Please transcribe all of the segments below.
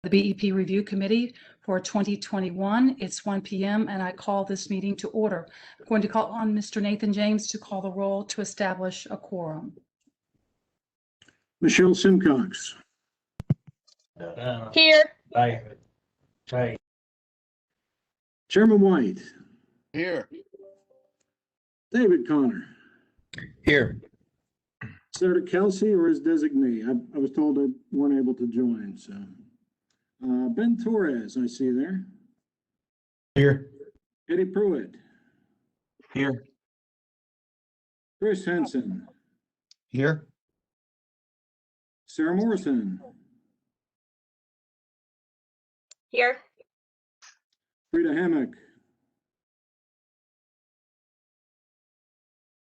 the BEP Review Committee for 2021. It's 1 p.m. and I call this meeting to order. I'm going to call on Mr. Nathan James to call the roll to establish a quorum. Michelle Simcox. Here. Chairman White. Here. David Connor. Here. Senator Kelsey or his designee. I was told I weren't able to join, so. Ben Torres, I see there. Here. Eddie Pruitt. Here. Chris Henson. Here. Sarah Morrison. Here. Frida Hammock.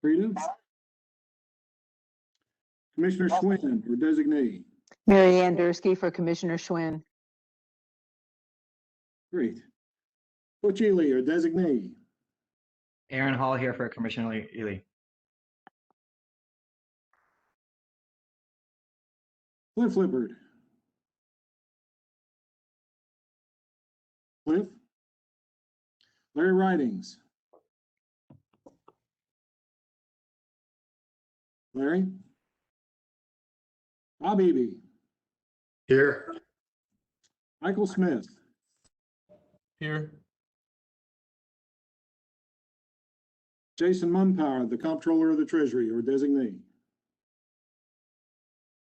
Frida. Commissioner Schwinn or designee. Mary Ann Dursky for Commissioner Schwinn. Great. Butch Ely or designee. Aaron Hall here for Commissioner Ely. Cliff Lippard. Cliff. Larry Ridings. Larry. Bob Eby. Here. Michael Smith. Here. Jason Mumpower, the Comptroller of the Treasury or designee.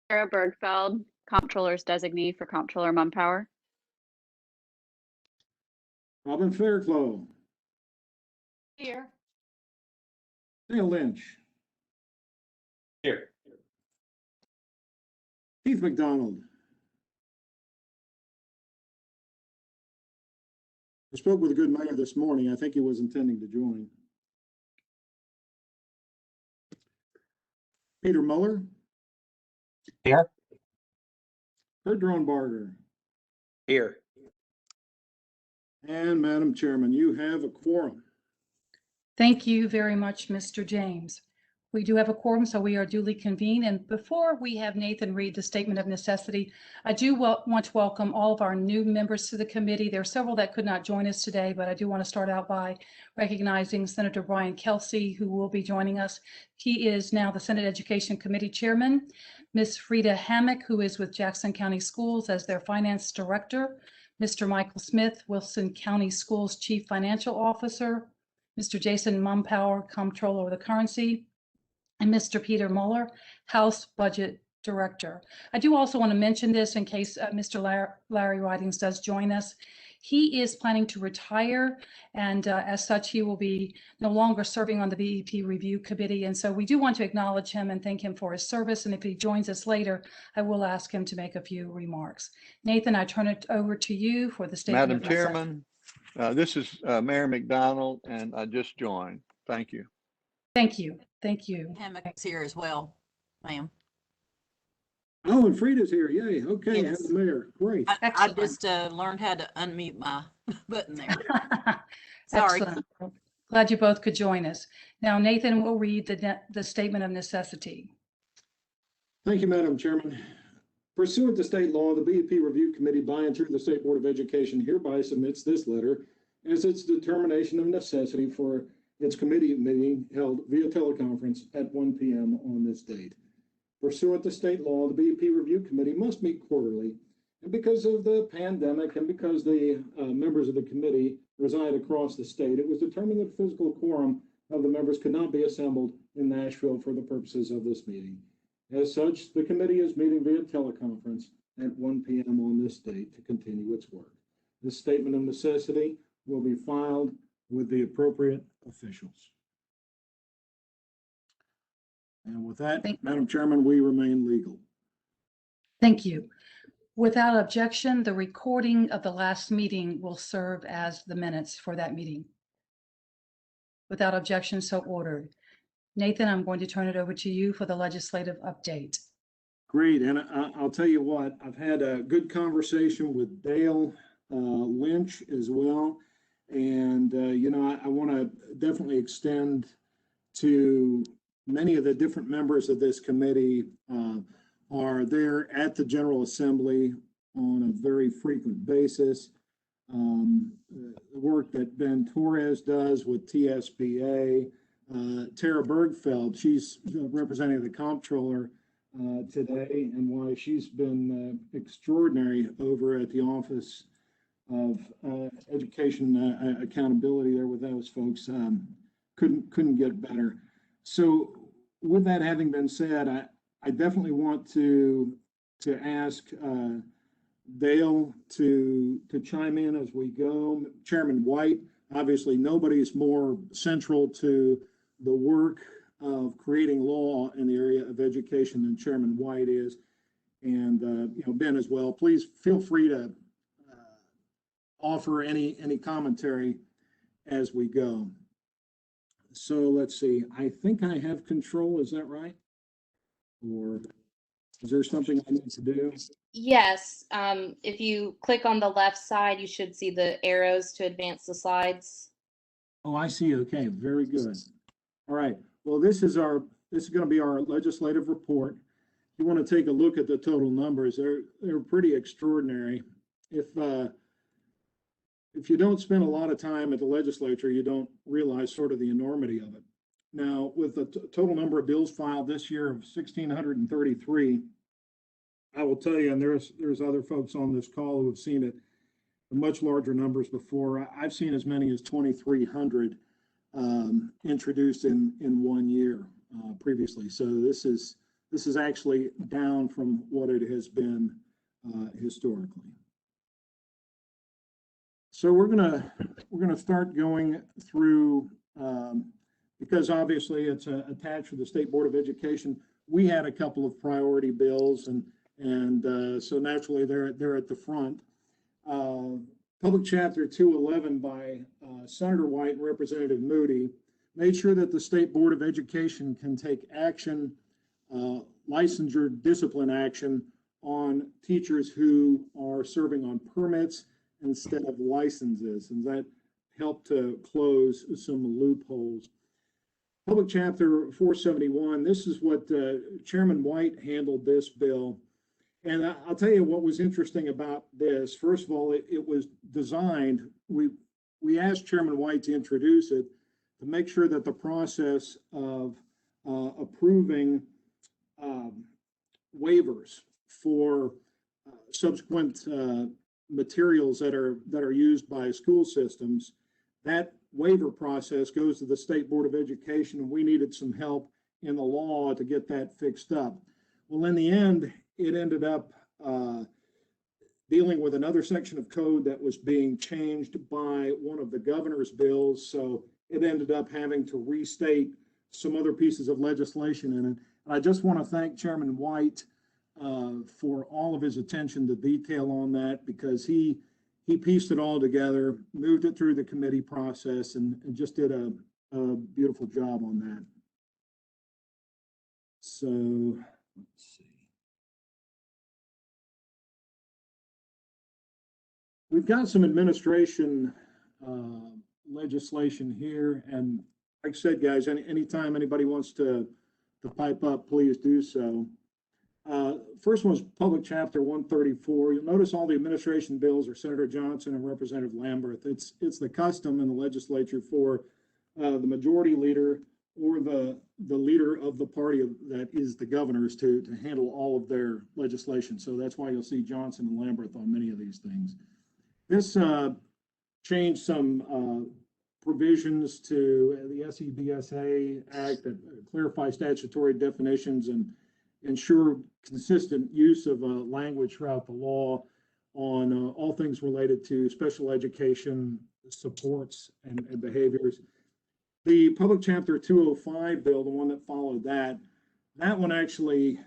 Sarah Bergfeld, Comptroller's designee for Comptroller Mumpower. Robin Fairclough. Here. Dale Lynch. Here. Keith McDonald. I spoke with a good mayor this morning. I think he was intending to join. Peter Muller. Here. Kurt Dronbarger. Here. And Madam Chairman, you have a quorum. Thank you very much, Mr. James. We do have a quorum, so we are duly convened. And before we have Nathan read the statement of necessity, I do want to welcome all of our new members to the committee. There are several that could not join us today, but I do want to start out by recognizing Senator Brian Kelsey, who will be joining us. He is now the Senate Education Committee Chairman. Ms. Frida Hammock, who is with Jackson County Schools as their Finance Director. Mr. Michael Smith, Wilson County Schools Chief Financial Officer. Mr. Jason Mumpower, Comptroller of the Currency. And Mr. Peter Muller, House Budget Director. I do also want to mention this in case Mr. Larry Ridings does join us. He is planning to retire, and as such, he will be no longer serving on the BEP Review Committee. And so we do want to acknowledge him and thank him for his service. And if he joins us later, I will ask him to make a few remarks. Nathan, I turn it over to you for the statement. Madam Chairman, this is Mayor McDonald, and I just joined. Thank you. Thank you. Thank you. Hammock's here as well, ma'am. Oh, and Frida's here. Yay. Okay, Yes. have the mayor. Great. I Excellent. just learned how to unmute my button there. Sorry. Excellent. Glad you both could join us. Now, Nathan will read the statement of necessity. Thank you, Madam Chairman. Pursuant to state law, the BEP Review Committee by and through the State Board of Education hereby submits this letter as its determination of necessity for its committee meeting held via teleconference at 1 p.m. on this date. Pursuant to state law, the BEP Review Committee must meet quarterly. And because of the pandemic and because the members of the committee reside across the state, it was determined that physical quorum of the members could not be assembled in Nashville for the purposes of this meeting. As such, the committee is meeting via teleconference at 1 p.m. on this date to continue its work. This statement of necessity will be filed with the appropriate officials. And with that, Madam Chairman, we remain legal. Thank you. Without objection, the recording of the last meeting will serve as the minutes for that meeting. Without objection, so ordered. Nathan, I'm going to turn it over to you for the legislative update. Great, and I'll tell you what, I've had a good conversation with Dale Lynch as well. And, you know, I want to definitely extend to many of the different members of this committee are there at the General Assembly on a very frequent basis. The work that Ben Torres does with TSBA, Tara Bergfeld, she's representing the comptroller today, and why she's been extraordinary over at the Office of Education Accountability there with those folks. Couldn't get better. So with that having been said, I definitely want to ask Dale to chime in as we go. Chairman White, obviously nobody's more central to the work of creating law in the area of education than Chairman White is, and Ben as well. Please feel free to offer any commentary as we go. So let's see. I think I have control. Is that right? Or is there something I need to do? Yes, if you click on the left side, you should see the arrows to advance the slides. Oh, I see. Okay, very good. All right. Well, this is going to be our legislative report. You want to take a look at the total numbers. They're pretty extraordinary. If you don't spend a lot of time at the legislature, you don't realize sort of the enormity of it. Now, with the total number of bills filed this year of 1,633, I will tell you, and there's other folks on this call who have seen it, much larger numbers before. I've seen as many as 2,300 introduced in 1 year previously. So this is actually down from what it has been historically. So we're gonna start going through because obviously it's attached to the State Board of Education. We had a couple of priority bills, and so naturally they're at the front. Public Chapter 211 by Senator White and Representative Moody made sure that the State Board of Education can take action, licensure discipline action on teachers who are serving on permits instead of licenses, and that helped to close some loopholes. Public Chapter 471, this is what Chairman White handled this bill. And I'll tell you what was interesting about this. First of all, it was designed, we asked Chairman White to introduce it to make sure that the process of approving waivers for subsequent materials that are used by school systems, that waiver process goes to the State Board of Education, and we needed some help in the law to get that fixed up. Well, in the end, it ended up dealing with another section of code that was being changed by one of the governor's bills. So it ended up having to restate some other pieces of legislation in it. And I just want to thank Chairman White for all of his attention to detail on that, because he pieced it all together, moved it through the committee process, and just did a beautiful job on that. So let's see. We've got some administration legislation here, and like I said, guys, anytime anybody wants to pipe up, please do so. First one was Public Chapter 134. You'll notice all the administration bills are Senator Johnson and Representative Lamberth. It's the custom in the legislature for the majority leader or the leader of the party that is the governor's to handle all of their legislation. So that's why you'll see Johnson and Lamberth on many of these things. This changed some provisions to the SEBSA Act that clarify statutory definitions and ensure consistent use of language throughout the law on all things related to special education supports and behaviors. The Public Chapter 205 bill, the one that followed that one actually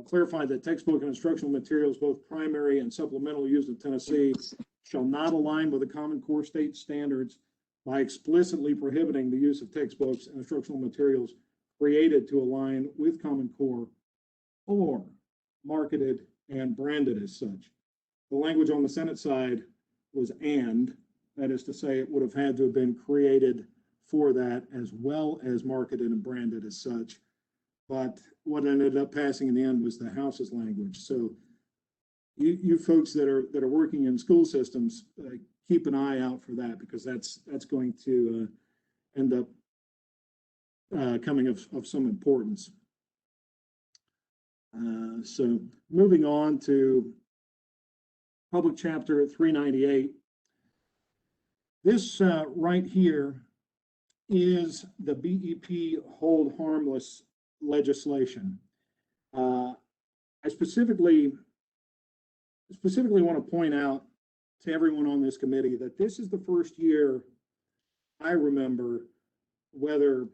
clarified that textbook and instructional materials, both primary and supplemental, used in Tennessee shall not align with the Common Core state standards by explicitly prohibiting the use of textbooks and instructional materials created to align with Common Core or marketed and branded as such. The language on the Senate side was "and," that is to say, it would have had to have been created for that as well as marketed and branded as such. But what ended up passing in the end was the House's language. So you folks that are working in school systems, keep an eye out for that, because that's going to end up coming of some importance. So moving on to Public Chapter 398. This right here is the BEP hold harmless legislation. I specifically want to point out to everyone on this committee that this is the first year I remember, whether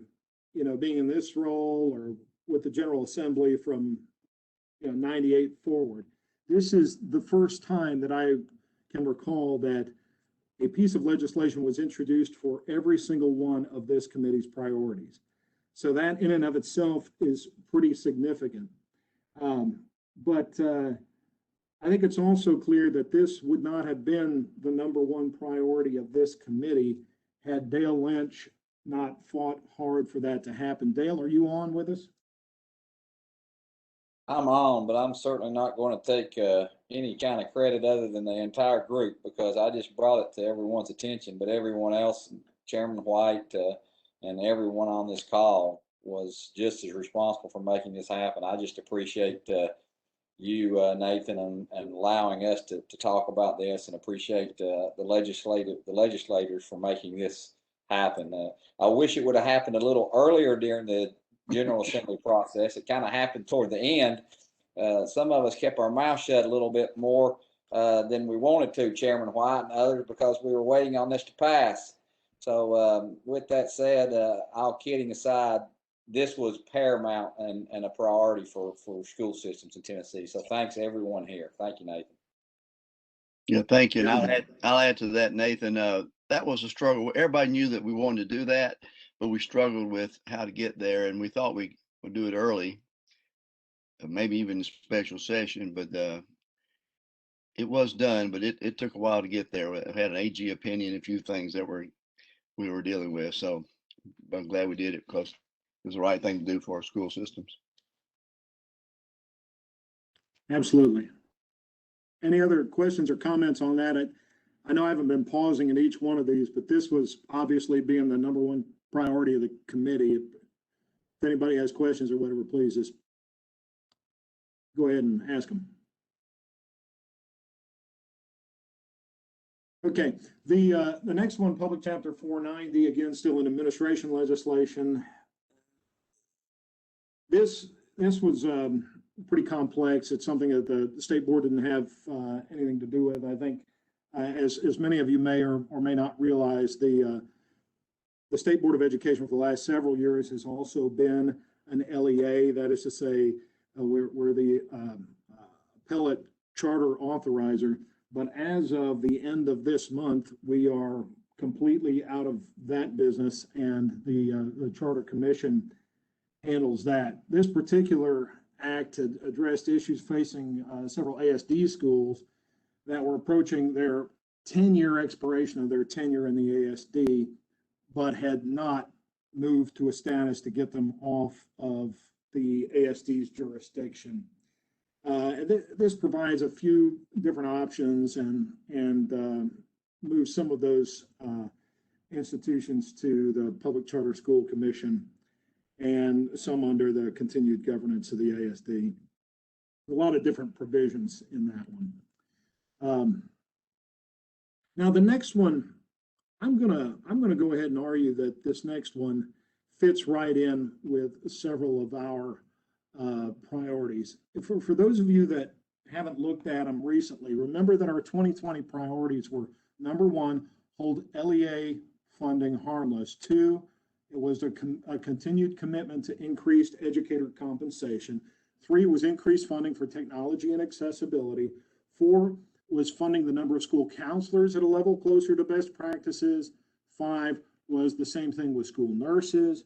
being in this role or with the General Assembly from 98 forward, this is the first time that I can recall that a piece of legislation was introduced for every single one of this committee's priorities. So that in and of itself is pretty significant. But I think it's also clear that this would not have been the #1 priority of this committee had Dale Lynch not fought hard for that to happen. Dale, are you on with us? I'm on, but I'm certainly not going to take any kind of credit other than the entire group, because I just brought it to everyone's attention. But everyone else, Chairman White and everyone on this call, was just as responsible for making this happen. I just appreciate you, Nathan, and allowing us to talk about this, and appreciate the legislators for making this happen. I wish it would have happened a little earlier during the General Assembly process. It kind of happened toward the end. Some of us kept our mouth shut a little bit more than we wanted to, Chairman White, and others because we were waiting on this to pass. So with that said, all kidding aside, this was paramount and a priority for school systems in Tennessee. So thanks to everyone here. Thank you, Nathan. Yeah, thank you. And I'll add to that, Nathan. That was a struggle. Everybody knew that we wanted to do that, but we struggled with how to get there, and we thought we would do it early, maybe even a special session, but it was done, but it took a while to get there. We had an AG opinion, a few things that we were dealing with. So I'm glad we did it, because it was the right thing to do for our school systems. Absolutely. Any other questions or comments on that? I know I haven't been pausing in each one of these, but this was obviously being the #1 priority of the committee. If anybody has questions or whatever, please just go ahead and ask them. Okay, the next one, Public Chapter 490, again, still in administration legislation. This was pretty complex. It's something that the state board didn't have anything to do with. I think, as many of you may or may not realize, the State Board of Education for the last several years has also been an LEA. That is to say, we're the appellate charter authorizer. But as of the end of this month, we are completely out of that business, and the Charter Commission handles that. This particular act had addressed issues facing several ASD schools that were approaching their 10-year expiration of their tenure in the ASD, but had not moved to a status to get them off of the ASD's jurisdiction. This provides a few different options and moves some of those institutions to the Public Charter School Commission and some under the continued governance of the ASD. A lot of different provisions in that one. Now the next one, I'm gonna go ahead and argue that this next one fits right in with several of our priorities. For those of you that haven't looked at them recently, remember that our 2020 priorities were: #1, hold LEA funding harmless; 2, it was a continued commitment to increased educator compensation; 3 was increased funding for technology and accessibility; 4 was funding the number of school counselors at a level closer to best practices; 5 was the same thing with school nurses;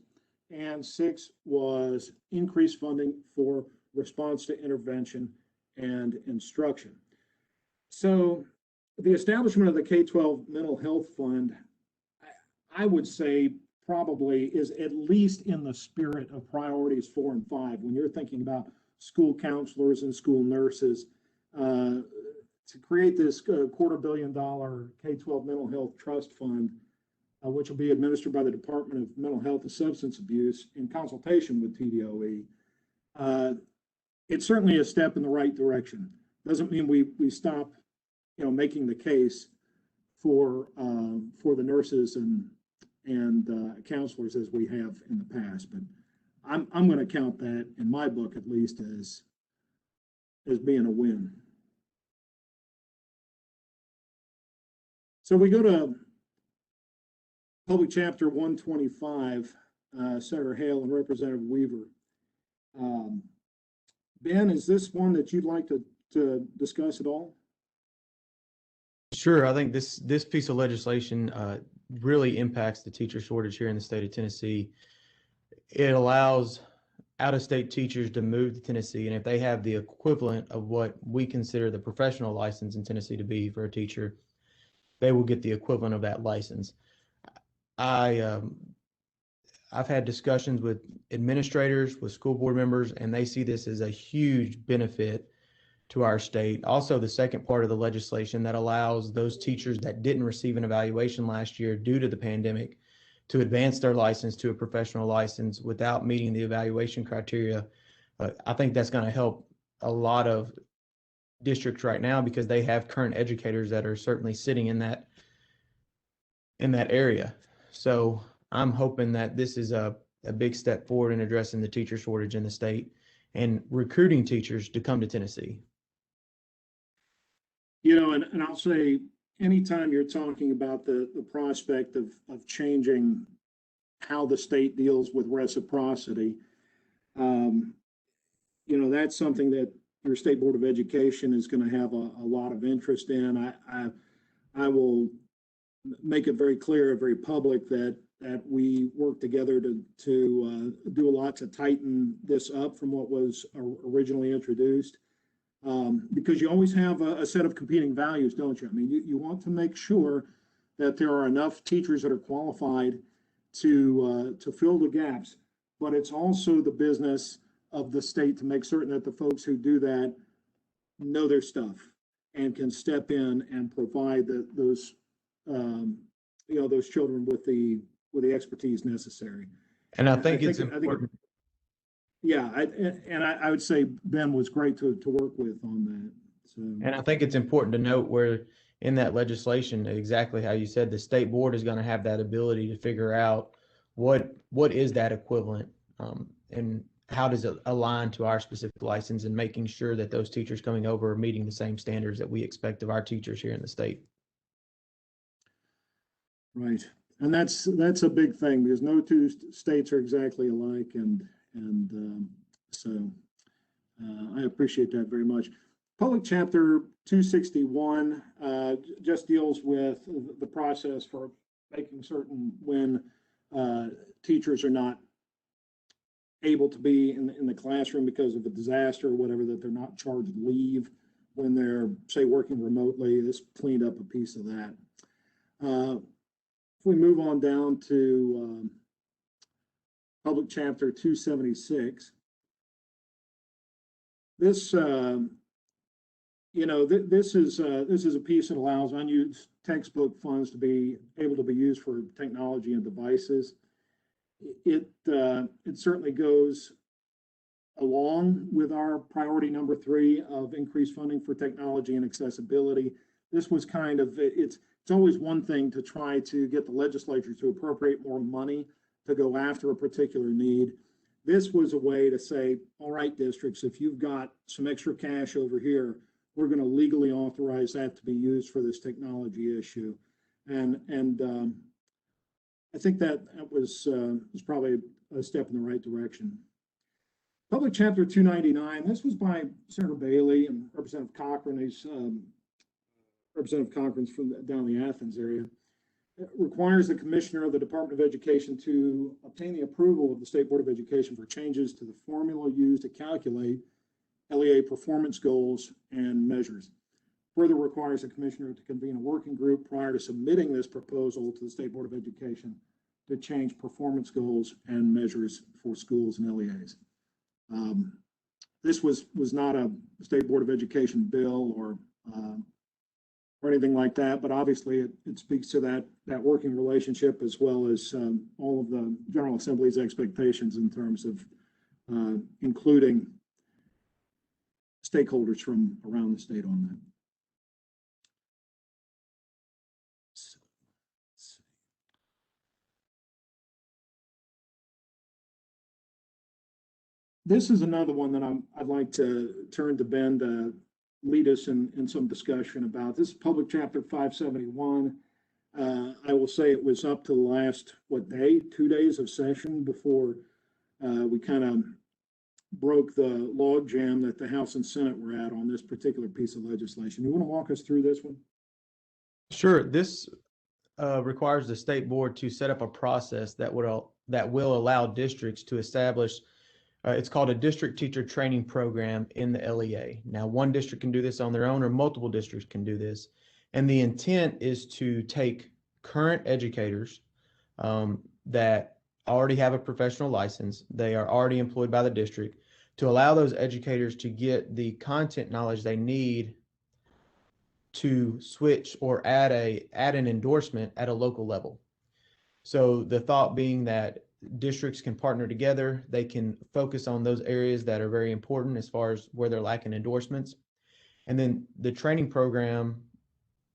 and 6 was increased funding for response to intervention and instruction. So the establishment of the K-12 Mental Health Fund, I would say, probably is at least in the spirit of priorities 4 and 5. When you're thinking about school counselors and school nurses, to create this $250 million K-12 mental health trust fund, which will be administered by the Department of Mental Health and Substance Abuse in consultation with TDOE. It's certainly a step in the right direction. Doesn't mean we stop, making the case for the nurses and counselors as we have in the past. But I'm going to count that, in my book at least, as being a win. So we go to Public Chapter 125, Senator Hale and Representative Weaver. Ben, is this one that you'd like to discuss at all? Sure. I think this piece of legislation really impacts the teacher shortage here in the state of Tennessee. It allows out-of-state teachers to move to Tennessee, and if they have the equivalent of what we consider the professional license in Tennessee to be for a teacher, they will get the equivalent of that license. I've had discussions with administrators, with school board members, and they see this as a huge benefit to our state. Also, the second part of the legislation that allows those teachers that didn't receive an evaluation last year due to the pandemic to advance their license to a professional license without meeting the evaluation criteria. I think that's going to help a lot of districts right now because they have current educators that are certainly sitting in that area. So I'm hoping that this is a big step forward in addressing the teacher shortage in the state and recruiting teachers to come to Tennessee. And I'll say, anytime you're talking about the prospect of changing how the state deals with reciprocity, that's something that your State Board of Education is going to have a lot of interest in. I will make it very clear, very public, that we work together to do a lot to tighten this up from what was originally introduced. Because you always have a set of competing values, don't you? I mean, you want to make sure that there are enough teachers that are qualified to fill the gaps, but it's also the business of the state to make certain that the folks who do that know their stuff and can step in and provide those children with the expertise necessary. And I think it's important. I would say Ben was great to work with on that. So, and I think it's important to note where in that legislation, exactly how you said, the state board is going to have that ability to figure out what is that equivalent, and how does it align to our specific license, and making sure that those teachers coming over are meeting the same standards that we expect of our teachers here in the state. Right, and that's a big thing because no two states are exactly alike, and so I appreciate that very much. Public Chapter 261 just deals with the process for making certain when teachers are not able to be in the classroom because of a disaster or whatever, that they're not charged leave when they're, say, working remotely. This cleaned up a piece of that. If we move on down to Public Chapter 276, this this is a piece that allows unused textbook funds to be able to be used for technology and devices. It certainly goes along with our priority number 3 of increased funding for technology and accessibility. This was kind of, it's always one thing to try to get the legislature to appropriate more money to go after a particular need. This was a way to say, all right, districts, if you've got some extra cash over here, we're going to legally authorize that to be used for this technology issue. And I think that was probably a step in the right direction. Public Chapter 299, this was by Senator Bailey and Representative Cochran. He's Representative Cochran's from down the Athens area. It requires the Commissioner of the Department of Education to obtain the approval of the State Board of Education for changes to the formula used to calculate LEA performance goals and measures. Further requires the Commissioner to convene a working group prior to submitting this proposal to the State Board of Education to change performance goals and measures for schools and LEAs. this was not a State Board of Education bill or anything like that, but obviously it speaks to that working relationship as well as all of the General Assembly's expectations in terms of including stakeholders from around the state on that. This is another one that I'd like to turn to Ben to lead us in some discussion about. This is Public Chapter 571. I will say it was up to the last, 2 days of session before we kind of broke the log jam that the House and Senate were at on this particular piece of legislation. You want to walk us through this one? Sure. This requires the state board to set up a process that will allow districts to establish. It's called a district teacher training program in the LEA. Now, one district can do this on their own, or multiple districts can do this. And the intent is to take current educators that already have a professional license, they are already employed by the district, to allow those educators to get the content knowledge they need to switch or add an endorsement at a local level. So the thought being that districts can partner together, they can focus on those areas that are very important as far as where they're lacking endorsements. And then the training program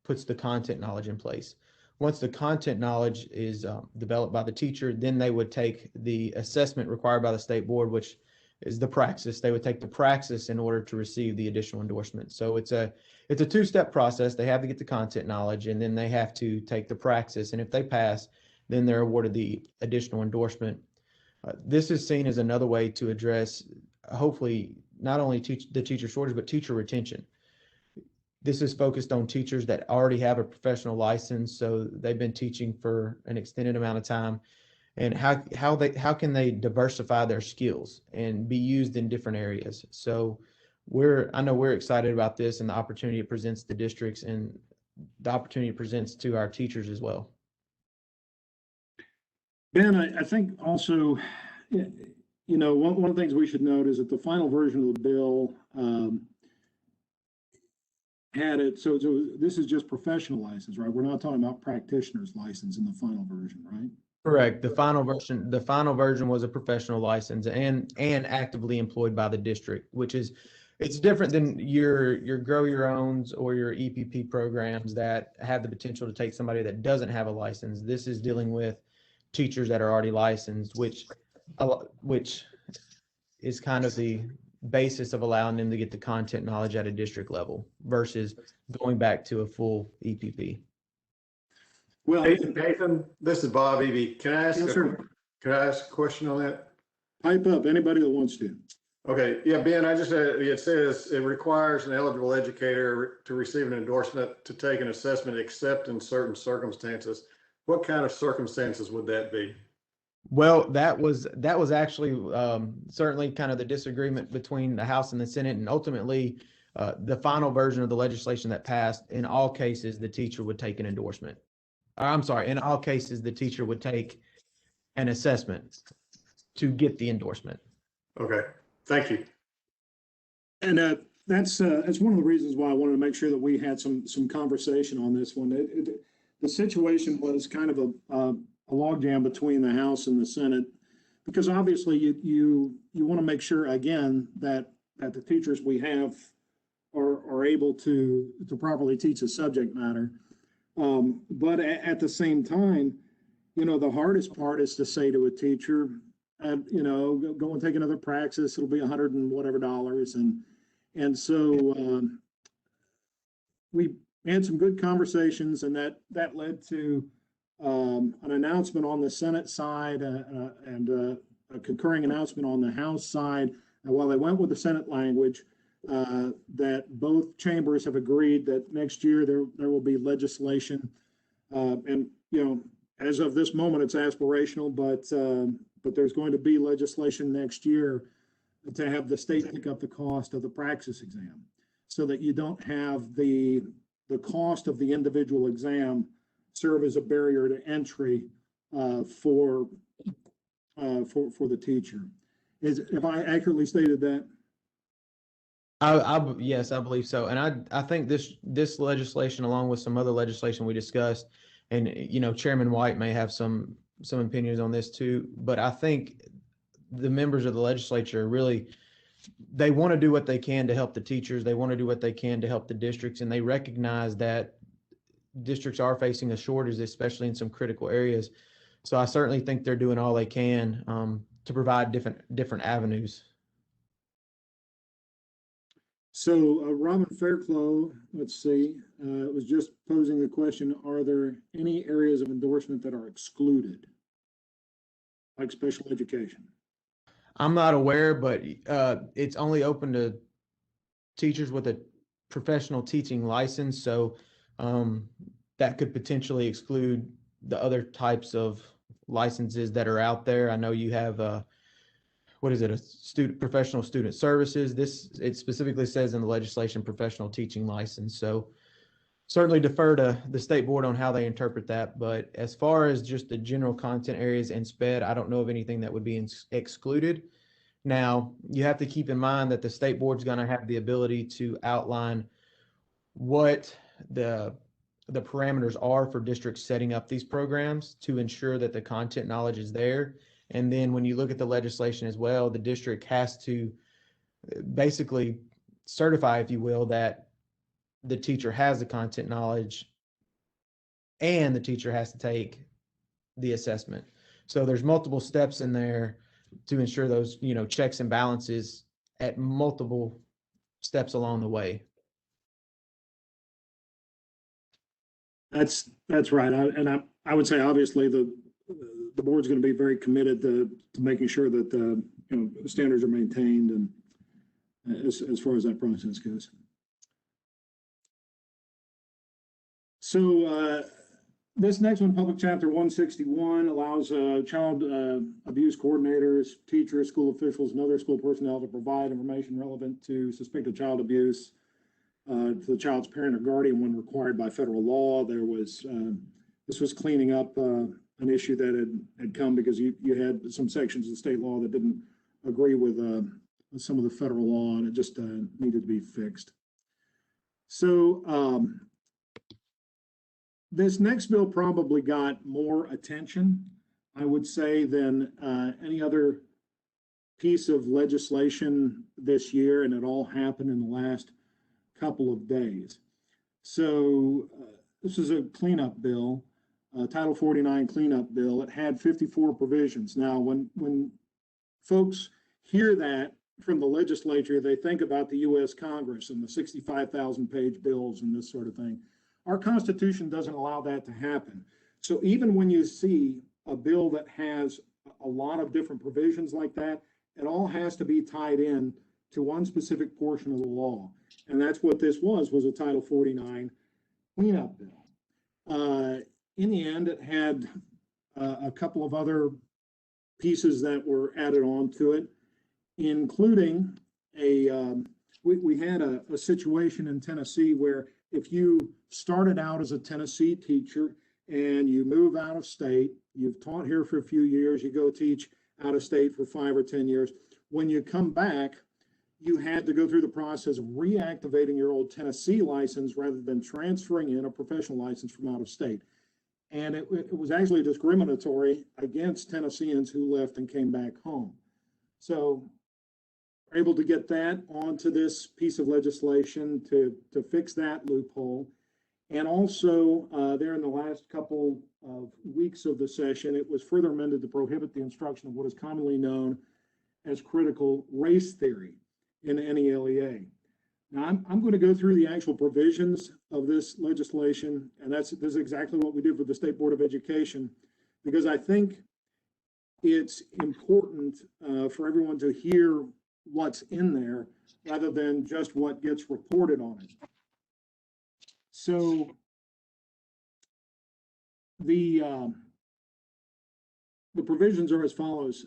puts the content knowledge in place. Once the content knowledge is developed by the teacher, then they would take the assessment required by the state board, which is the praxis. They would take the praxis in order to receive the additional endorsement. So it's a two-step process. They have to get the content knowledge, and then they have to take the praxis. And if they pass, then they're awarded the additional endorsement. This is seen as another way to address, hopefully, not only the teacher shortage, but teacher retention. This is focused on teachers that already have a professional license, so they've been teaching for an extended amount of time. And how can they diversify their skills and be used in different areas? So I know we're excited about this and the opportunity it presents to districts and the opportunity it presents to our teachers as well. Ben, I think also, one of the things we should note is that the final version of the bill had it, so this is just professional license, right? We're not talking about practitioner's license in the final version, right? Correct. The final version was a professional license and actively employed by the district, which is, it's different than your grow your owns or your EPP programs that have the potential to take somebody that doesn't have a license. This is dealing with teachers that are already licensed, which is kind of the basis of allowing them to get the content knowledge at a district level versus going back to a full EPP. Well, Nathan, this is Bob Eby. Can I ask a question on that? Pipe up, anybody that wants to. Okay, yeah, Ben, I just it says it requires an eligible educator to receive an endorsement to take an assessment except in certain circumstances. What kind of circumstances would that be? Well, that was actually certainly kind of the disagreement between the House and the Senate, and ultimately the final version of the legislation that passed. In all cases, the teacher would take an endorsement. I'm sorry, in all cases, the teacher would take an assessment to get the endorsement. Okay, thank you. And that's one of the reasons why I wanted to make sure that we had some conversation on this one. The situation was kind of a logjam between the House and the Senate, because obviously you want to make sure again that the teachers we have are able to properly teach the subject matter. But at the same time, the hardest part is to say to a teacher, go and take another praxis. It'll be $100 and whatever dollars. And so we had some good conversations, and that led to an announcement on the Senate side and a concurring announcement on the House side. And while they went with the Senate language, that both chambers have agreed that next year there will be legislation. And as of this moment, it's aspirational, but there's going to be legislation next year to have the state pick up the cost of the praxis exam, so that you don't have the cost of the individual exam serve as a barrier to entry for the teacher. Have I accurately stated that? Yes, I believe so. And I think this legislation, along with some other legislation we discussed, and Chairman White may have some opinions on this too, but I think the members of the legislature really, they want to do what they can to help the teachers. They want to do what they can to help the districts, and they recognize that districts are facing a shortage, especially in some critical areas. So I certainly think they're doing all they can to provide different avenues. So Robin Fairclough, let's see, was just posing the question, are there any areas of endorsement that are excluded? Like special education? I'm not aware, but it's only open to teachers with a professional teaching license. So that could potentially exclude the other types of licenses that are out there. I know you have what is it, a professional student services. It specifically says in the legislation, professional teaching license. So certainly defer to the state board on how they interpret that. But as far as just the general content areas and SPED, I don't know of anything that would be excluded. Now, you have to keep in mind that the state board's going to have the ability to outline what the parameters are for districts setting up these programs to ensure that the content knowledge is there. And then when you look at the legislation as well, the district has to basically certify, if you will, that the teacher has the content knowledge and the teacher has to take the assessment. So there's multiple steps in there to ensure those, checks and balances at multiple steps along the way. That's right. I would say obviously the board's going to be very committed to making sure that the standards are maintained, and as far as that process goes. So this next one, Public Chapter 161, allows child abuse coordinators, teachers, school officials, and other school personnel to provide information relevant to suspected child abuse to the child's parent or guardian when required by federal law. This was cleaning up an issue that had come because you had some sections of the state law that didn't agree with some of the federal law, and it just needed to be fixed. So this next bill probably got more attention, I would say, than any other piece of legislation this year, and it all happened in the last couple of days. So this is a cleanup bill, Title 49 cleanup bill. It had 54 provisions. Now, when folks hear that from the legislature, they think about the U.S. Congress and the 65,000 page bills and this sort of thing. Our Constitution doesn't allow that to happen. So even when you see a bill that has a lot of different provisions like that, it all has to be tied in to one specific portion of the law. And that's what this was a Title 49 cleanup bill. In the end, it had a couple of other pieces that were added on to it, including we had a situation in Tennessee where if you started out as a Tennessee teacher and you move out of state, you've taught here for a few years, you go teach out of state for 5 or 10 years. When you come back, you had to go through the process of reactivating your old Tennessee license rather than transferring in a professional license from out of state. And it was actually discriminatory against Tennesseans who left and came back home. So we're able to get that onto this piece of legislation to fix that loophole. And also there in the last couple of weeks of the session, it was further amended to prohibit the instruction of what is commonly known as critical race theory in any LEA. Now, I'm going to go through the actual provisions of this legislation, and this is exactly what we did with the State Board of Education, because I think it's important for everyone to hear what's in there rather than just what gets reported on it. So the provisions are as follows.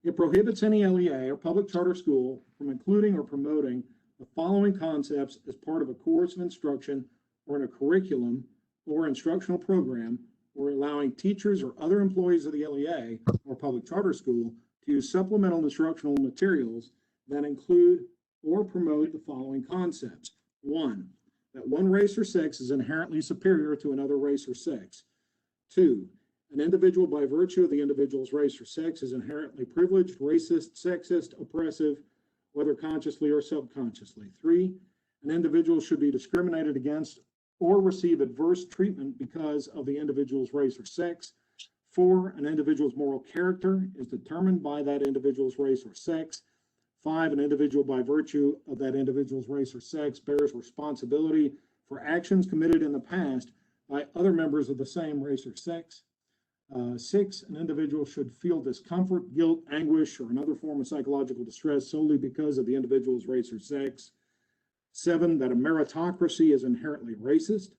It prohibits any LEA or public charter school from including or promoting the following concepts as part of a course of instruction or in a curriculum or instructional program, or allowing teachers or other employees of the LEA or public charter school to use supplemental instructional materials that include or promote the following concepts. One, that one race or sex is inherently superior to another race or sex. Two, an individual by virtue of the individual's race or sex is inherently privileged, racist, sexist, oppressive, whether consciously or subconsciously. Three, an individual should be discriminated against or receive adverse treatment because of the individual's race or sex. Four, an individual's moral character is determined by that individual's race or sex. Five, an individual by virtue of that individual's race or sex bears responsibility for actions committed in the past by other members of the same race or sex. Six, an individual should feel discomfort, guilt, anguish, or another form of psychological distress solely because of the individual's race or sex. Seven, that a meritocracy is inherently racist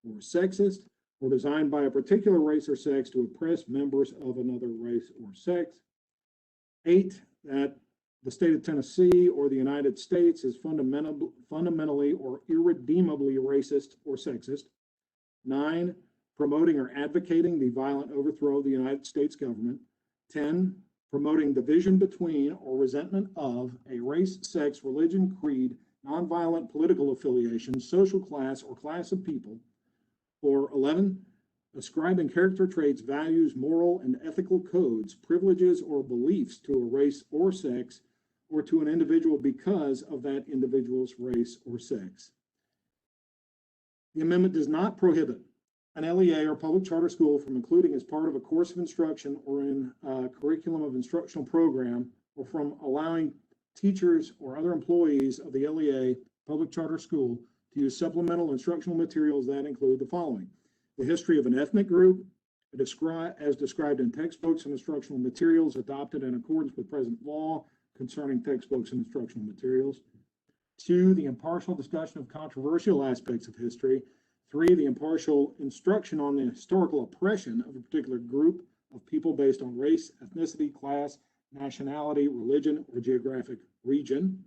or sexist or designed by a particular race or sex to oppress members of another race or sex. Eight, that the state of Tennessee or the United States is fundamentally or irredeemably racist or sexist. Nine, promoting or advocating the violent overthrow of the United States government. 10, promoting division between or resentment of a race, sex, religion, creed, nonviolent political affiliation, social class, or class of people. Or 11, ascribing character traits, values, moral and ethical codes, privileges, or beliefs to a race or sex, or to an individual because of that individual's race or sex. The amendment does not prohibit an LEA or public charter school from including as part of a course of instruction or in a curriculum of instructional program, or from allowing teachers or other employees of the LEA public charter school to use supplemental instructional materials that include the following: the history of an ethnic group, as described in textbooks and instructional materials adopted in accordance with present law concerning textbooks and instructional materials. 2, the impartial discussion of controversial aspects of history. 3, the impartial instruction on the historical oppression of a particular group of people based on race, ethnicity, class, nationality, religion, or geographic region.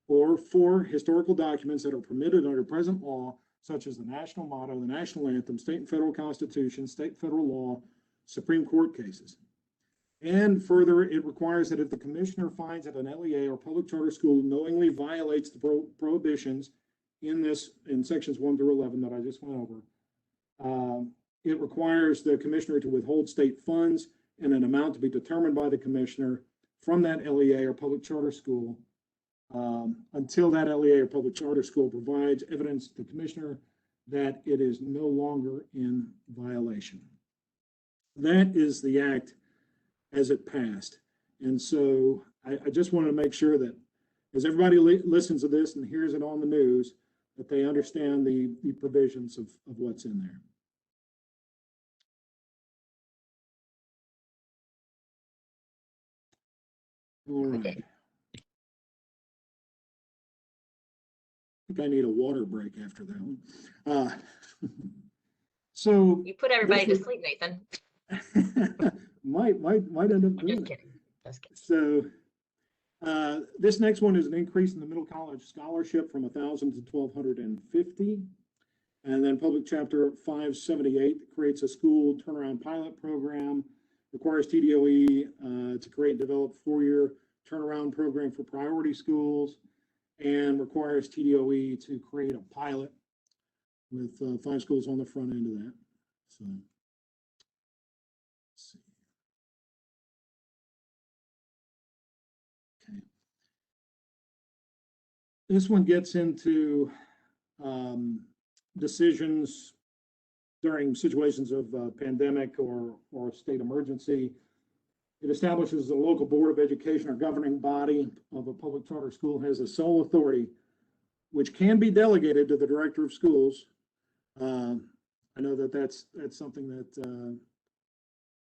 Or 4, historical documents that are permitted under present law, such as the national motto, the national anthem, state and federal constitution, state and federal law, Supreme Court cases. And further, it requires that if the commissioner finds that an LEA or public charter school knowingly violates the prohibitions in sections 1 through 11 that I just went over, it requires the commissioner to withhold state funds in an amount to be determined by the commissioner from that LEA or public charter school until that LEA or public charter school provides evidence to the commissioner that it is no longer in violation. That is the act as it passed. And so I just want to make sure that as everybody listens to this and hears it on the news, that they understand the provisions of what's in there. All right. I think I need a water break after that one. So you put everybody to sleep, Nathan. might end up doing Just kidding. Just kidding. So this next one is an increase in the middle college scholarship from 1,000 to 1,250. And then public chapter 578 creates a school turnaround pilot program, requires TDOE to create and develop 4-year turnaround program for priority schools, and requires TDOE to create a pilot with 5 schools on the front end of that. So let's see. Okay. This one gets into decisions during situations of pandemic or state emergency. It establishes the local board of education or governing body of a public charter school has a sole authority, which can be delegated to the director of schools. I know that that's something that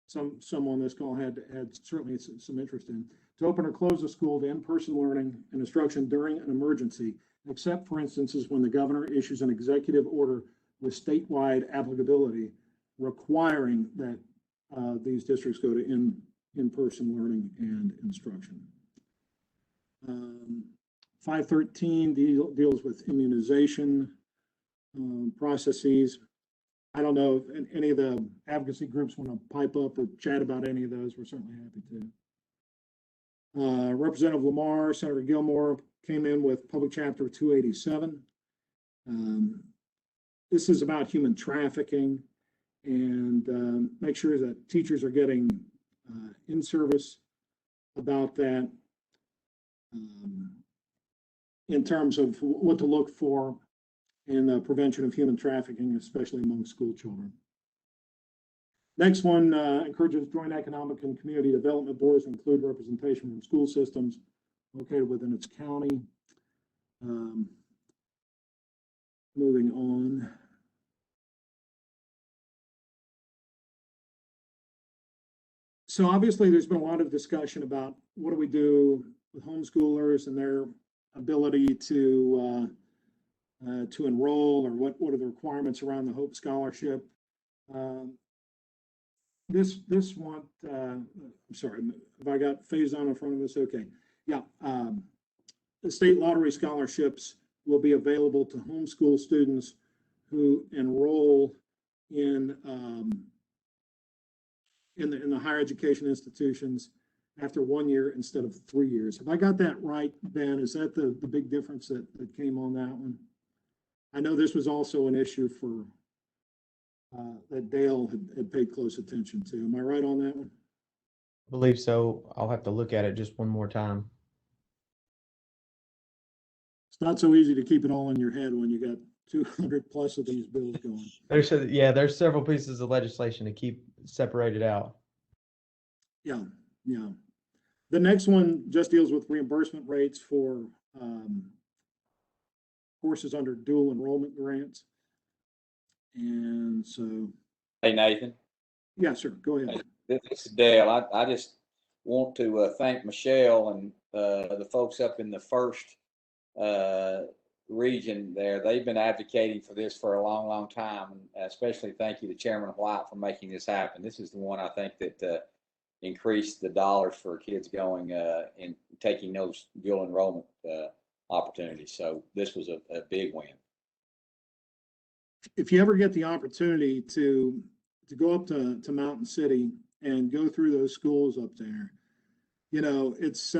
some on this call had certainly some interest in, to open or close a school to in-person learning and instruction during an emergency, except for instances when the governor issues an executive order with statewide applicability requiring that these districts go to in-person learning and instruction. 513 deals with immunization processes. I don't know if any of the advocacy groups want to pipe up or chat about any of those. We're certainly happy to. Representative Lamar, Senator Gilmore came in with Public Chapter 287. This is about human trafficking and make sure that teachers are getting in service about that in terms of what to look for in the prevention of human trafficking, especially among school children. Next one encourages joint economic and community development boards to include representation from school systems located within its county. Moving on. So obviously there's been a lot of discussion about what do we do with homeschoolers and their ability to enroll, or what are the requirements around the Hope Scholarship. This one, I'm sorry, have I got phased on in front of us? Okay, yeah. The state lottery scholarships will be available to homeschool students who enroll in the higher education institutions after 1 year instead of 3 years. Have I got that right, Ben? Is that the big difference that came on that one? I know this was also an issue for that Dale had paid close attention to. Am I right on that one? I believe so. I'll have to look at it just one more time. It's not so easy to keep it all in your head when you got 200 plus of these bills going. There's several pieces of legislation to keep separated out. Yeah. The next one just deals with reimbursement rates for courses under dual enrollment grants. And so. Hey, Nathan. Yeah, sir. Go ahead. This is Dale. I just want to thank Michelle and the folks up in the first region there. They've been advocating for this for a long, long time. And especially thank you to Chairman White for making this happen. This is the one I think that increased the dollars for kids going and taking those dual enrollment opportunities. So this was a big win. If you ever get the opportunity to go up to Mountain City and go through those schools up there, you know, it's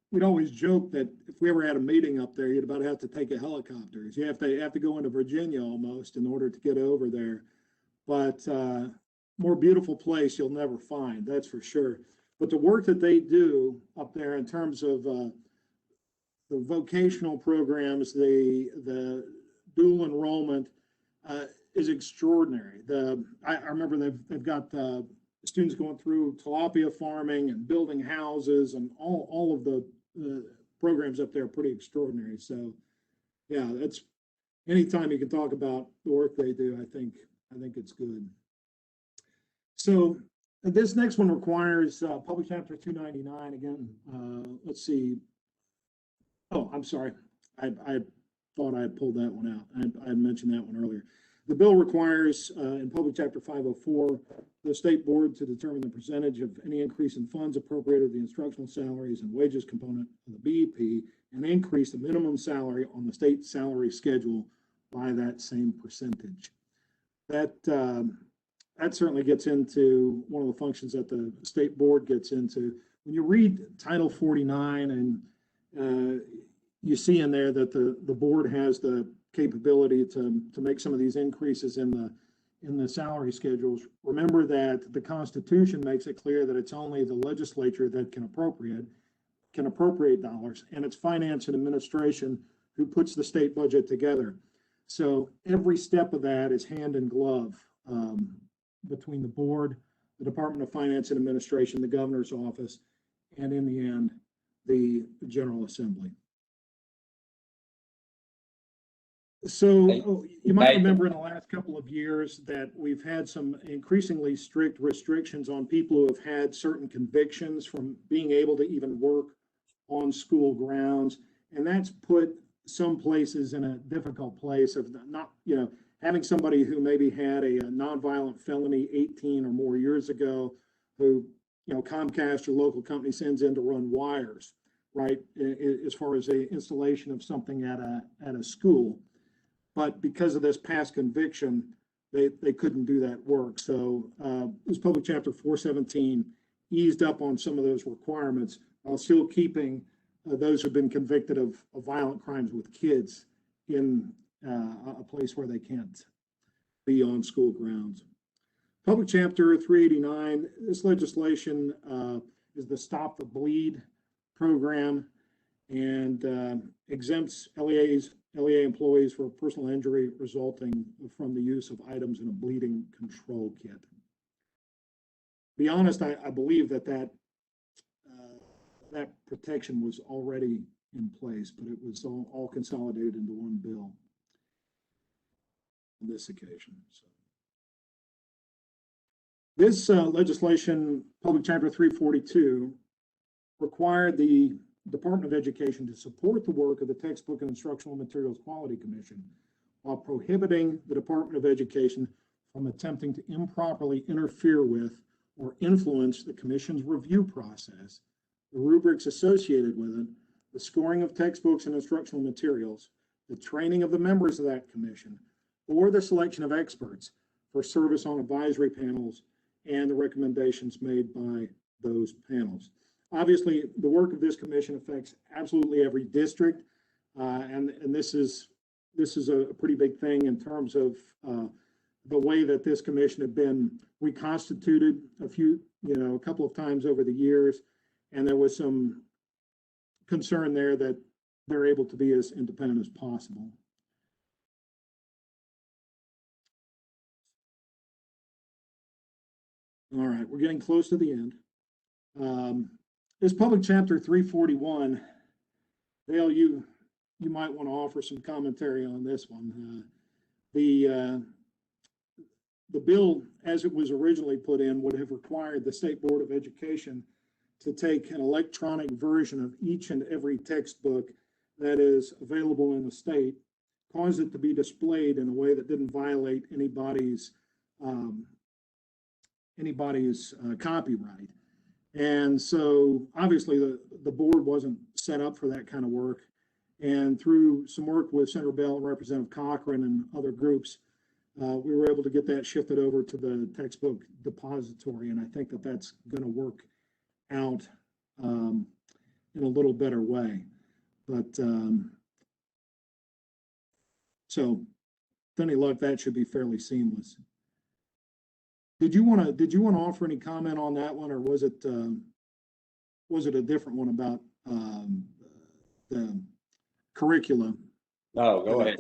we'd always joke that if we ever had a meeting up there, you'd about have to take a helicopter. You have to go into Virginia almost in order to get over there. But more beautiful place you'll never find, that's for sure. But the work that they do up there in terms of the vocational programs, the dual enrollment is extraordinary. I remember they've got students going through tilapia farming and building houses, and all of the programs up there are pretty extraordinary. So yeah, that's anytime you can talk about the work they do, I think it's good. So this next one requires Public Chapter 299 again. Let's see. Oh, I'm sorry. I thought I had pulled that one out. I had mentioned that one earlier. The bill requires in Public Chapter 504 the state board to determine the percentage of any increase in funds appropriated to the instructional salaries and wages component of the BEP, and increase the minimum salary on the state salary schedule by that same percentage. That certainly gets into one of the functions that the state board gets into. When you read Title 49 and you see in there that the board has the capability to make some of these increases in the salary schedules. Remember that the Constitution makes it clear that it's only the legislature that can appropriate dollars, and it's finance and administration who puts the state budget together. So every step of that is hand in glove between the board, the Department of Finance and Administration, the governor's office, and in the end, the General Assembly. So you might remember in the last couple of years that we've had some increasingly strict restrictions on people who have had certain convictions from being able to even work on school grounds. And that's put some places in a difficult place of not, having somebody who maybe had a nonviolent felony 18 or more years ago, who, Comcast, your local company, sends in to run wires, right? As far as the installation of something at a school. But because of this past conviction, they couldn't do that work. So this Public Chapter 417 eased up on some of those requirements while still keeping those who've been convicted of violent crimes with kids in a place where they can't be on school grounds. Public Chapter 389, this legislation is the Stop the Bleed program and exempts LEA employees for personal injury resulting from the use of items in a bleeding control kit. To be honest, I believe that protection was already in place, but it was all consolidated into one bill on this occasion. So. This legislation, Public Chapter 342, required the Department of Education to support the work of the Textbook and Instructional Materials Quality Commission while prohibiting the Department of Education from attempting to improperly interfere with or influence the Commission's review process, the rubrics associated with it, the scoring of textbooks and instructional materials, the training of the members of that commission, or the selection of experts for service on advisory panels and the recommendations made by those panels. Obviously, the work of this commission affects absolutely every district, and this is a pretty big thing in terms of the way that this commission had been reconstituted a couple of times over the years, and there was some concern there that they're able to be as independent as possible. All right, we're getting close to the end. This Public Chapter 341, Dale, you might want to offer some commentary on this one. The bill, as it was originally put in, would have required the State Board of Education to take an electronic version of each and every textbook that is available in the state, cause it to be displayed in a way that didn't violate anybody's copyright. And so obviously the board wasn't set up for that kind of work. And through some work with Senator Bell and Representative Cochran and other groups, we were able to get that shifted over to the textbook depository. And I think that that's going to work out in a little better way. But so with any luck, that should be fairly seamless. Did you want to offer any comment on that one, or was it a different one about the curriculum? No, go ahead.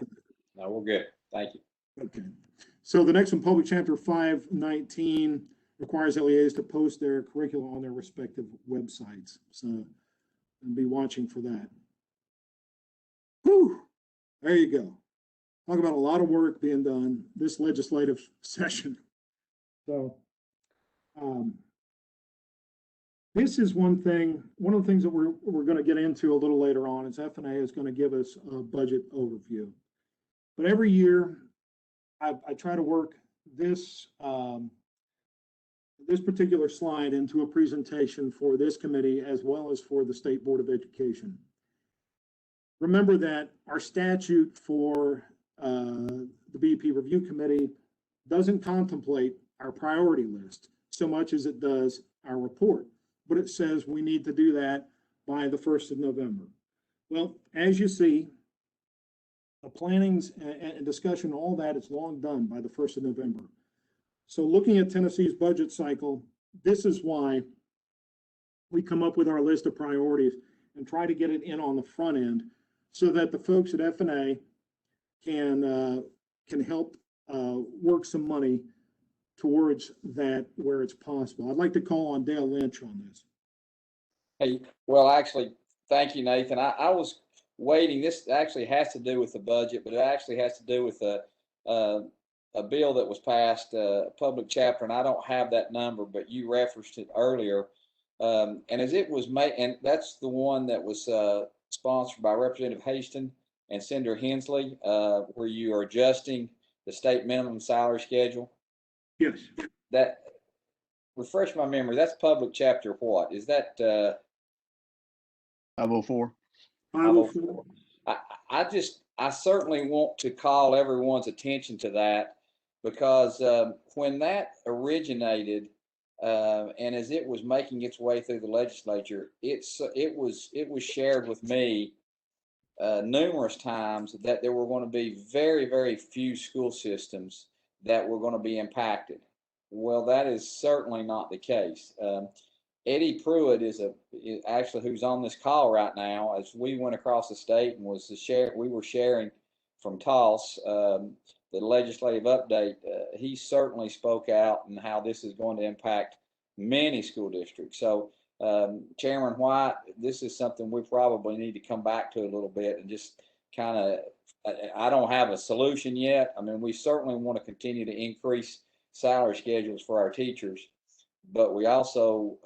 No, we're good. Thank you. Okay. So the next one, Public Chapter 519, requires LEAs to post their curriculum on their respective websites. So and be watching for that. Whew, there you go. Talk about a lot of work being done this legislative session. So this is one of the things that we're going to get into a little later on is F&A is going to give us a budget overview. But every year I try to work this this particular slide into a presentation for this committee as well as for the State Board of Education. Remember that our statute for the BEP Review Committee doesn't contemplate our priority list so much as it does our report, but it says we need to do that by the 1st of November. Well, as you see, the plannings and discussion, all that is long done by the 1st of November. So looking at Tennessee's budget cycle, this is why we come up with our list of priorities and try to get it in on the front end so that the folks at F&A can help work some money towards that where it's possible. I'd like to call on Dale Lynch on this. Hey, well, actually, thank you, Nathan. I was waiting. This actually has to do with the budget, but it actually has to do with a bill that was passed, public chapter, and I don't have that number, but you referenced it earlier. And as it was made, and that's the one that was sponsored by Representative Haston and Senator Hensley, where you are adjusting the state minimum salary schedule. Yes. That, refresh my memory, that's public chapter what? Is that 504? 504. I certainly want to call everyone's attention to that because when that originated, And as it was making its way through the legislature, it was shared with me numerous times that there were going to be very, very few school systems that were going to be impacted. Well, that is certainly not the case. Eddie Pruitt is actually who's on this call right now. As we went across the state and we were sharing from TOS the legislative update. He certainly spoke out and how this is going to impact many school districts. So, Chairman White, this is something we probably need to come back to a little bit and just kind of. I don't have a solution yet. I mean, we certainly want to continue to increase salary schedules for our teachers, but we also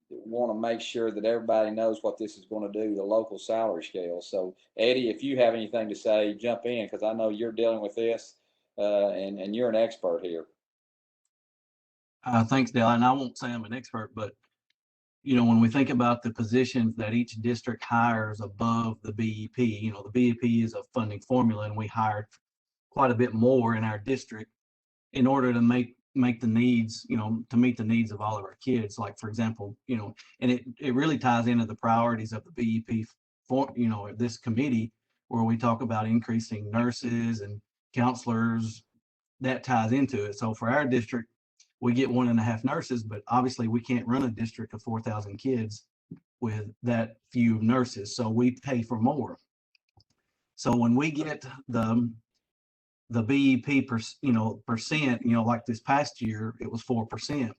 want to make sure that everybody knows what this is going to do to the local salary scale. So, Eddie, if you have anything to say, jump in, because I know you're dealing with this and you're an expert here. Thanks, Dale. And I won't say I'm an expert, but when we think about the positions that each district hires above the BEP, the BEP is a funding formula, and we hired quite a bit more in our district in order to make the needs, to meet the needs of all of our kids. Like, for example, and it really ties into the priorities of the BEP for, this committee, where we talk about increasing nurses and counselors. That ties into it. So for our district, we get 1.5 nurses, but obviously we can't run a district of 4,000 kids with that few nurses. So we pay for more. So when we get the BEP percent, like this past year, it was 4%.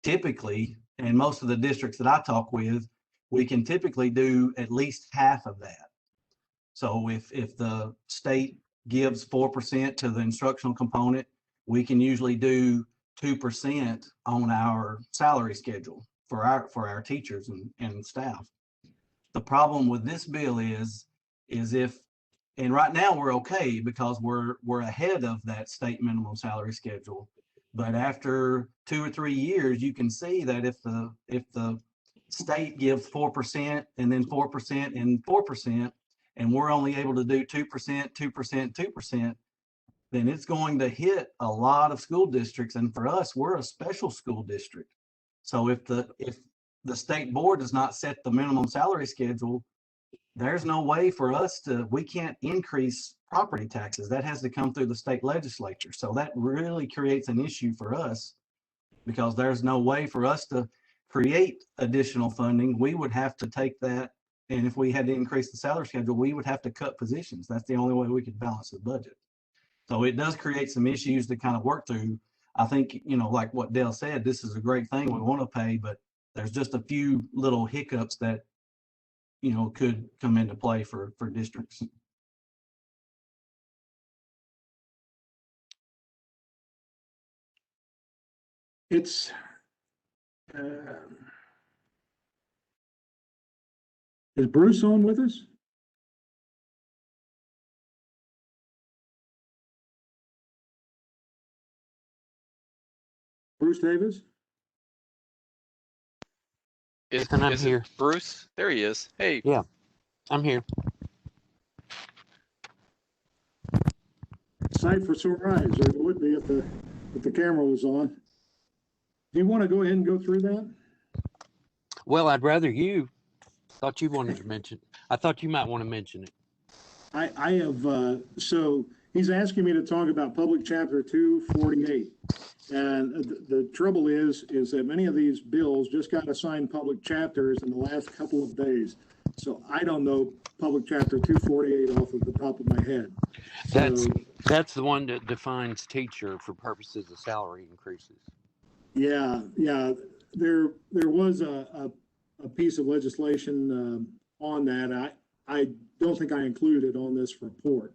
Typically, and most of the districts that I talk with, we can typically do at least half of that. So if the state gives 4% to the instructional component, we can usually do 2% on our salary schedule for our teachers and staff. The problem with this bill is if, and right now we're okay because we're ahead of that state minimum salary schedule. But after 2 or 3 years, you can see that if the state gives 4% and then 4% and 4%, and we're only able to do 2%, 2%, 2%, then it's going to hit a lot of school districts. And for us, we're a special school district. So if the state board does not set the minimum salary schedule, there's no way for us we can't increase property taxes. That has to come through the state legislature. So that really creates an issue for us, because there's no way for us to create additional funding. We would have to take that, and if we had to increase the salary schedule, we would have to cut positions. That's the only way we could balance the budget. So it does create some issues to kind of work through. I think, like what Dale said, this is a great thing. We want to pay, but there's just a few little hiccups that, could come into play for districts. It's, is Bruce on with us? Bruce Davis? Is here. it Bruce? There he is. Hey. Yeah, I'm here. Sight for sore eyes, or it would be if the camera was on. Do you want to go ahead and go through that? Well, I'd rather you. Thought you wanted to mention. I thought you might want to mention it. I have, so he's asking me to talk about Public Chapter 248. And the trouble is that many of these bills just got assigned public chapters in the last couple of days. So I don't know Public Chapter 248 off of the top of my head. That's the one that defines teacher for purposes of salary increases. Yeah. There was a piece of legislation on that. I don't think I included it on this report.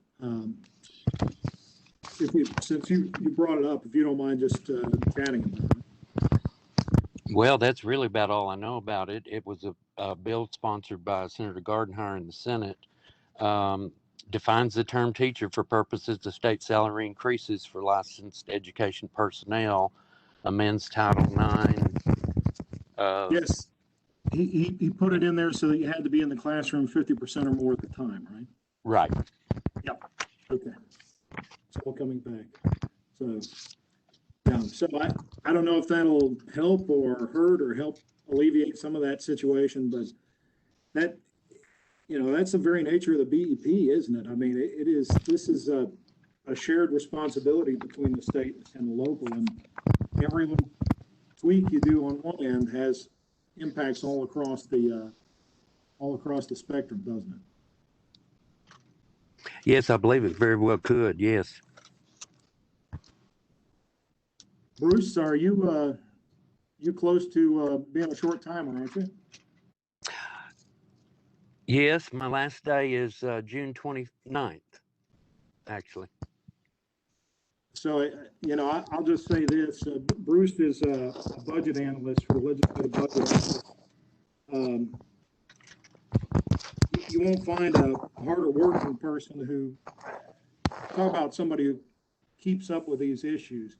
Since you brought it up, if you don't mind just chatting about it. Well, that's really about all I know about it. It was a bill sponsored by Senator Gardenhire in the Senate. Defines the term teacher for purposes of state salary increases for licensed education personnel. Amends Title IX. Yes, he put it in there so that you had to be in the classroom 50% or more at the time, right? Right. Yep. Okay. It's all coming back. So Yeah, so I don't know if that'll help or hurt or help alleviate some of that situation, but that, that's the very nature of the BEP, isn't it? I mean, this is a shared responsibility between the state and the local, and every little tweak you do on one end has impacts all across the spectrum, doesn't it? Yes, I believe it very well could. Yes. Bruce, are you close to being a short timer, aren't you? Yes, my last day is June 29th, actually. So, I'll just say this, Bruce is a budget analyst for the legislative budget office. You won't find a harder working person who, talk about somebody who keeps up with these issues.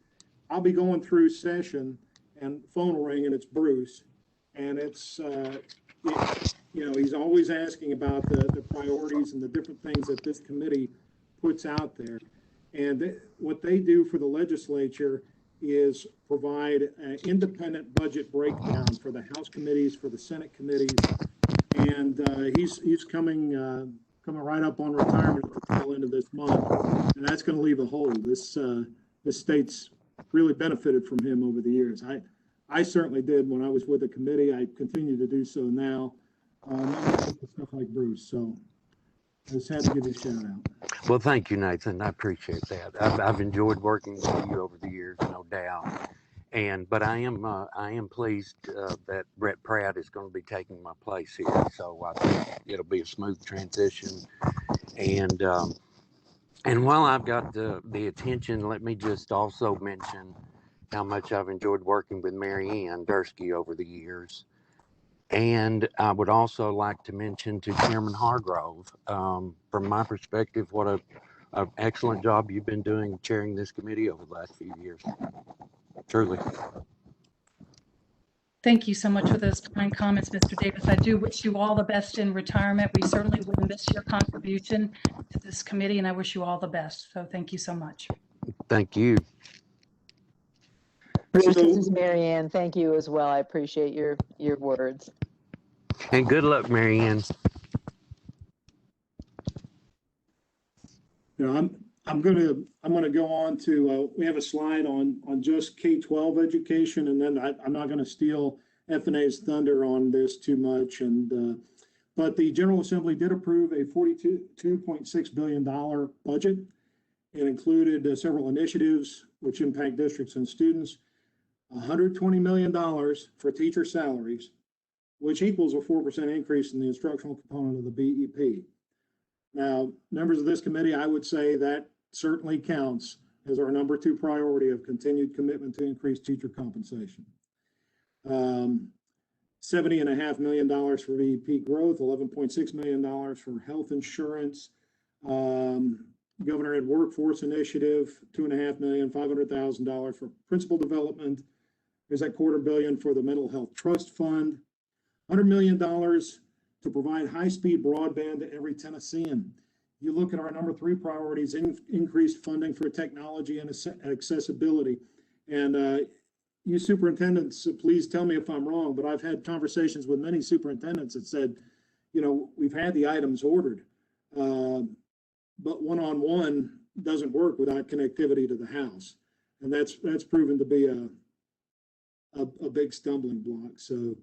I'll be going through session and phone will ring and it's Bruce. And it's, he's always asking about the priorities and the different things that this committee puts out there. And what they do for the legislature is provide an independent budget breakdown for the House committees, for the Senate committees. And he's coming right up on retirement at the tail end of this month. And that's going to leave a hole. This state's really benefited from him over the years. I certainly did when I was with the committee. I continue to do so now. Stuff like Bruce. So I just had to give you a shout out. Well, thank you, Nathan. I appreciate that. I've enjoyed working with you over the years, no doubt. But I am pleased that Brett Pratt is going to be taking my place here. So I think it'll be a smooth transition. And while I've got the attention, let me just also mention how much I've enjoyed working with Mary Ann Dursky over the years. And I would also like to mention to Chairman Hargrove, from my perspective, what an excellent job you've been doing chairing this committee over the last few years. Truly. Thank you so much for those kind comments, Mr. Davis. I do wish you all the best in retirement. We certainly would miss your contribution to this committee, and I wish you all the best. So thank you so much. Thank you. Bruce, this is Mary Ann. Thank you as well. I appreciate your words. And good luck, Mary Ann. I'm gonna go on to we have a slide on just K-12 education, and then I'm not going to steal F&A's thunder on this too much. And but the General Assembly did approve a $42.6 billion budget. It included several initiatives which impact districts and students. $120 million for teacher salaries, which equals a 4% increase in the instructional component of the BEP. Now, members of this committee, I would say that certainly counts as our number 2 priority of continued commitment to increase teacher compensation. $70.5 million for BEP growth, $11.6 million for health insurance. Governor Ed Workforce Initiative, $2.5 million, $500,000 for principal development. There's that $250 million for the Mental Health Trust Fund. $100 million to provide high-speed broadband to every Tennessean. You look at our number 3 priorities, increased funding for technology and accessibility. And you superintendents, please tell me if I'm wrong, but I've had conversations with many superintendents that said, we've had the items ordered, but one-on-one doesn't work without connectivity to the house. And that's proven to be a big stumbling block. So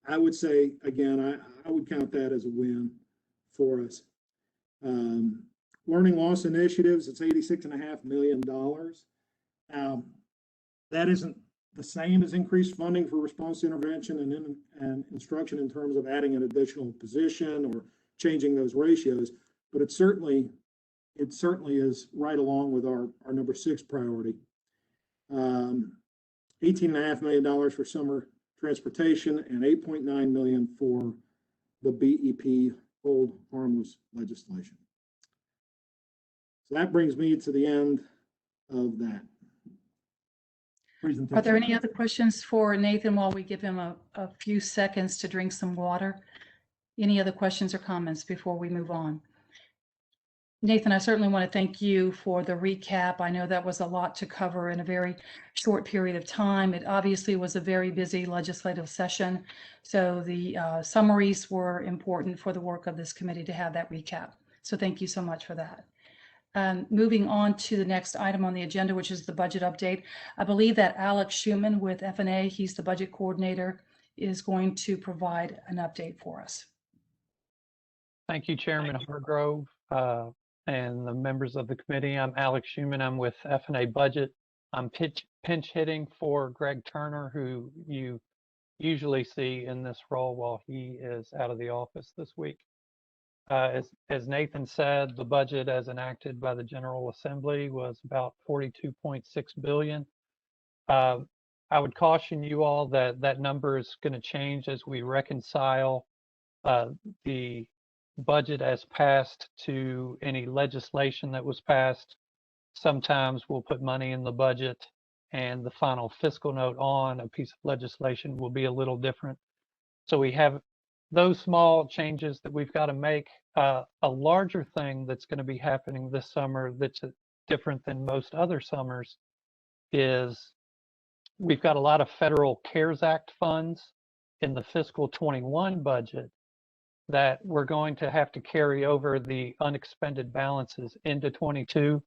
I would say, again, I would count that as a win for us. Learning loss initiatives, it's $86.5 million. Now, that isn't the same as increased funding for response intervention and instruction in terms of adding an additional position or changing those ratios, but it certainly is right along with our number 6 priority. $18.5 million for summer transportation and $8.9 million for the BEP hold harmless legislation. So that brings me to the end of that presentation. Are there any other questions for Nathan while we give him a few seconds to drink some water? Any other questions or comments before we move on? Nathan, I certainly want to thank you for the recap. I know that was a lot to cover in a very short period of time. It obviously was a very busy legislative session. So the summaries were important for the work of this committee to have that recap. So thank you so much for that. Moving on to the next item on the agenda, which is the budget update. I believe that Alex Schuman with FNA, he's the budget coordinator, is going to provide an update for us. Thank you, Chairman Hargrove, and the members of the committee. I'm Alex Schuman. I'm with FNA Budget. I'm pinch hitting for Greg Turner, who you usually see in this role while he is out of the office this week. As Nathan said, the budget as enacted by the General Assembly was about $42.6 billion. I would caution you all that that number is going to change as we reconcile the budget as passed to any legislation that was passed. Sometimes we'll put money in the budget and the final fiscal note on a piece of legislation will be a little different. So we have those small changes that we've got to make. A larger thing that's going to be happening this summer that's different than most other summers is we've got a lot of federal CARES Act funds in the fiscal 21 budget that we're going to have to carry over the unexpended balances into 22.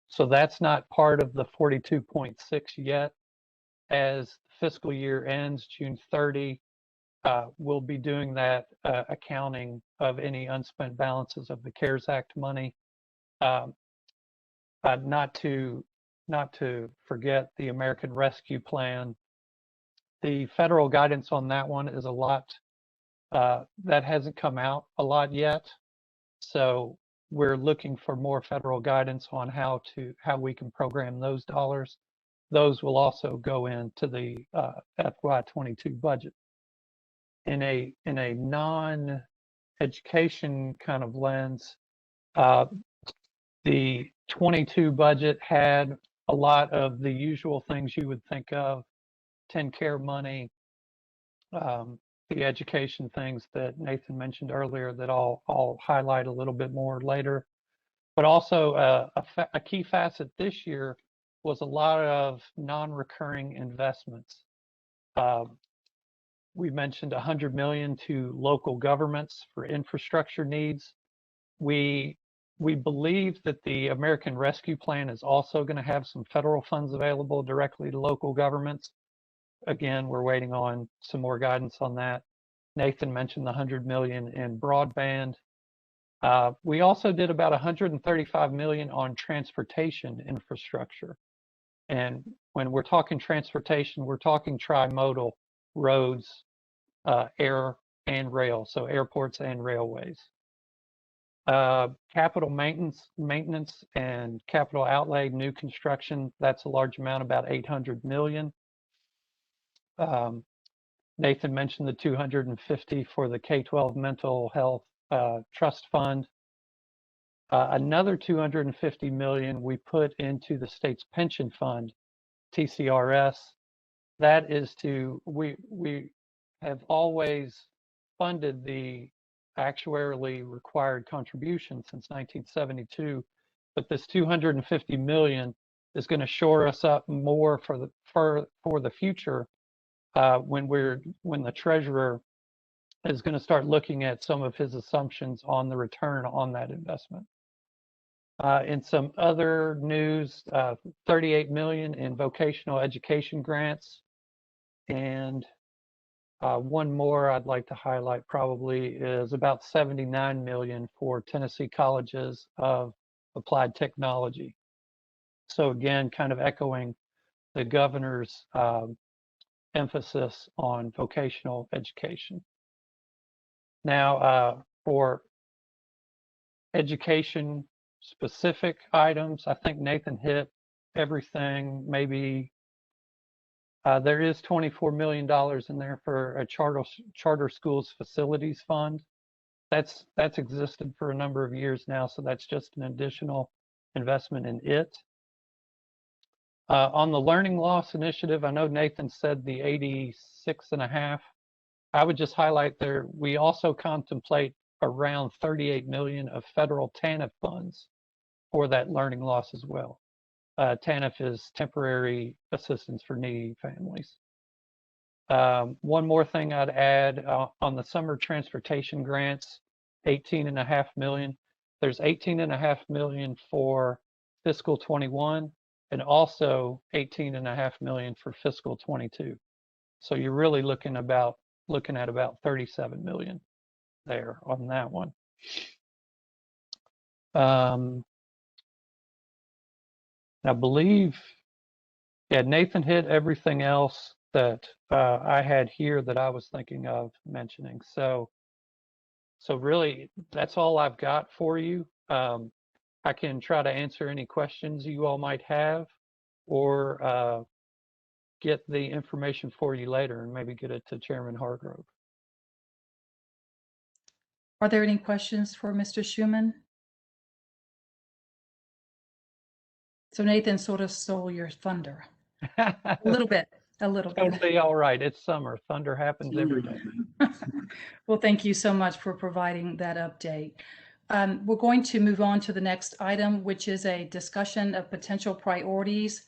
So that's not part of the 42.6 yet. As fiscal year ends June 30, we'll be doing that accounting of any unspent balances of the CARES Act money. Not to forget the American Rescue Plan. The federal guidance on that one is a lot that hasn't come out a lot yet. So we're looking for more federal guidance on how we can program those dollars. Those will also go into the FY22 budget. In a non-education kind of lens, the 22 budget had a lot of the usual things you would think of: TennCare money, the education things that Nathan mentioned earlier that I'll highlight a little bit more later. But also a key facet this year was a lot of non-recurring investments. We mentioned $100 million to local governments for infrastructure needs. We believe that the American Rescue Plan is also going to have some federal funds available directly to local governments. Again, we're waiting on some more guidance on that. Nathan mentioned the $100 million in broadband. We also did about $135 million on transportation infrastructure. And when we're talking transportation, we're talking trimodal roads, air and rail, so airports and railways. Capital maintenance and capital outlay, new construction, that's a large amount, about $800 million. Nathan mentioned the 250 for the K-12 mental health trust fund. Another 250 million we put into the state's pension fund, TCRS. That is we have always funded the actuarially required contribution since 1972, but this 250 million is going to shore us up more for the future when the treasurer is going to start looking at some of his assumptions on the return on that investment. In some other news, 38 million in vocational education grants, and one more I'd like to highlight probably is about 79 million for Tennessee Colleges of Applied Technology. So again, kind of echoing the governor's emphasis on vocational education. Now, for education specific items, I think Nathan hit everything. Maybe there is $24 million in there for a charter schools facilities fund. That's existed for a number of years now, so that's just an additional investment in it. On the learning loss initiative, I know Nathan said the 86.5. I would just highlight there, we also contemplate around 38 million of federal TANF funds for that learning loss as well. TANF is temporary assistance for needy families. One more thing I'd add on the summer transportation grants, 18.5 million. There's 18.5 million for fiscal 21 and also 18.5 million for fiscal 22. So you're really looking at about 37 million there on that one. I believe, yeah, Nathan hit everything else that I had here that I was thinking of mentioning. So really, that's all I've got for you. I can try to answer any questions you all might have, or get the information for you later and maybe get it to Chairman Hargrove. Are there any questions for Mr. Schuman? So Nathan sort of stole your thunder. A little bit. Totally all right. It's summer. Thunder happens every day. Well, thank you so much for providing that update. We're going to move on to the next item, which is a discussion of potential priorities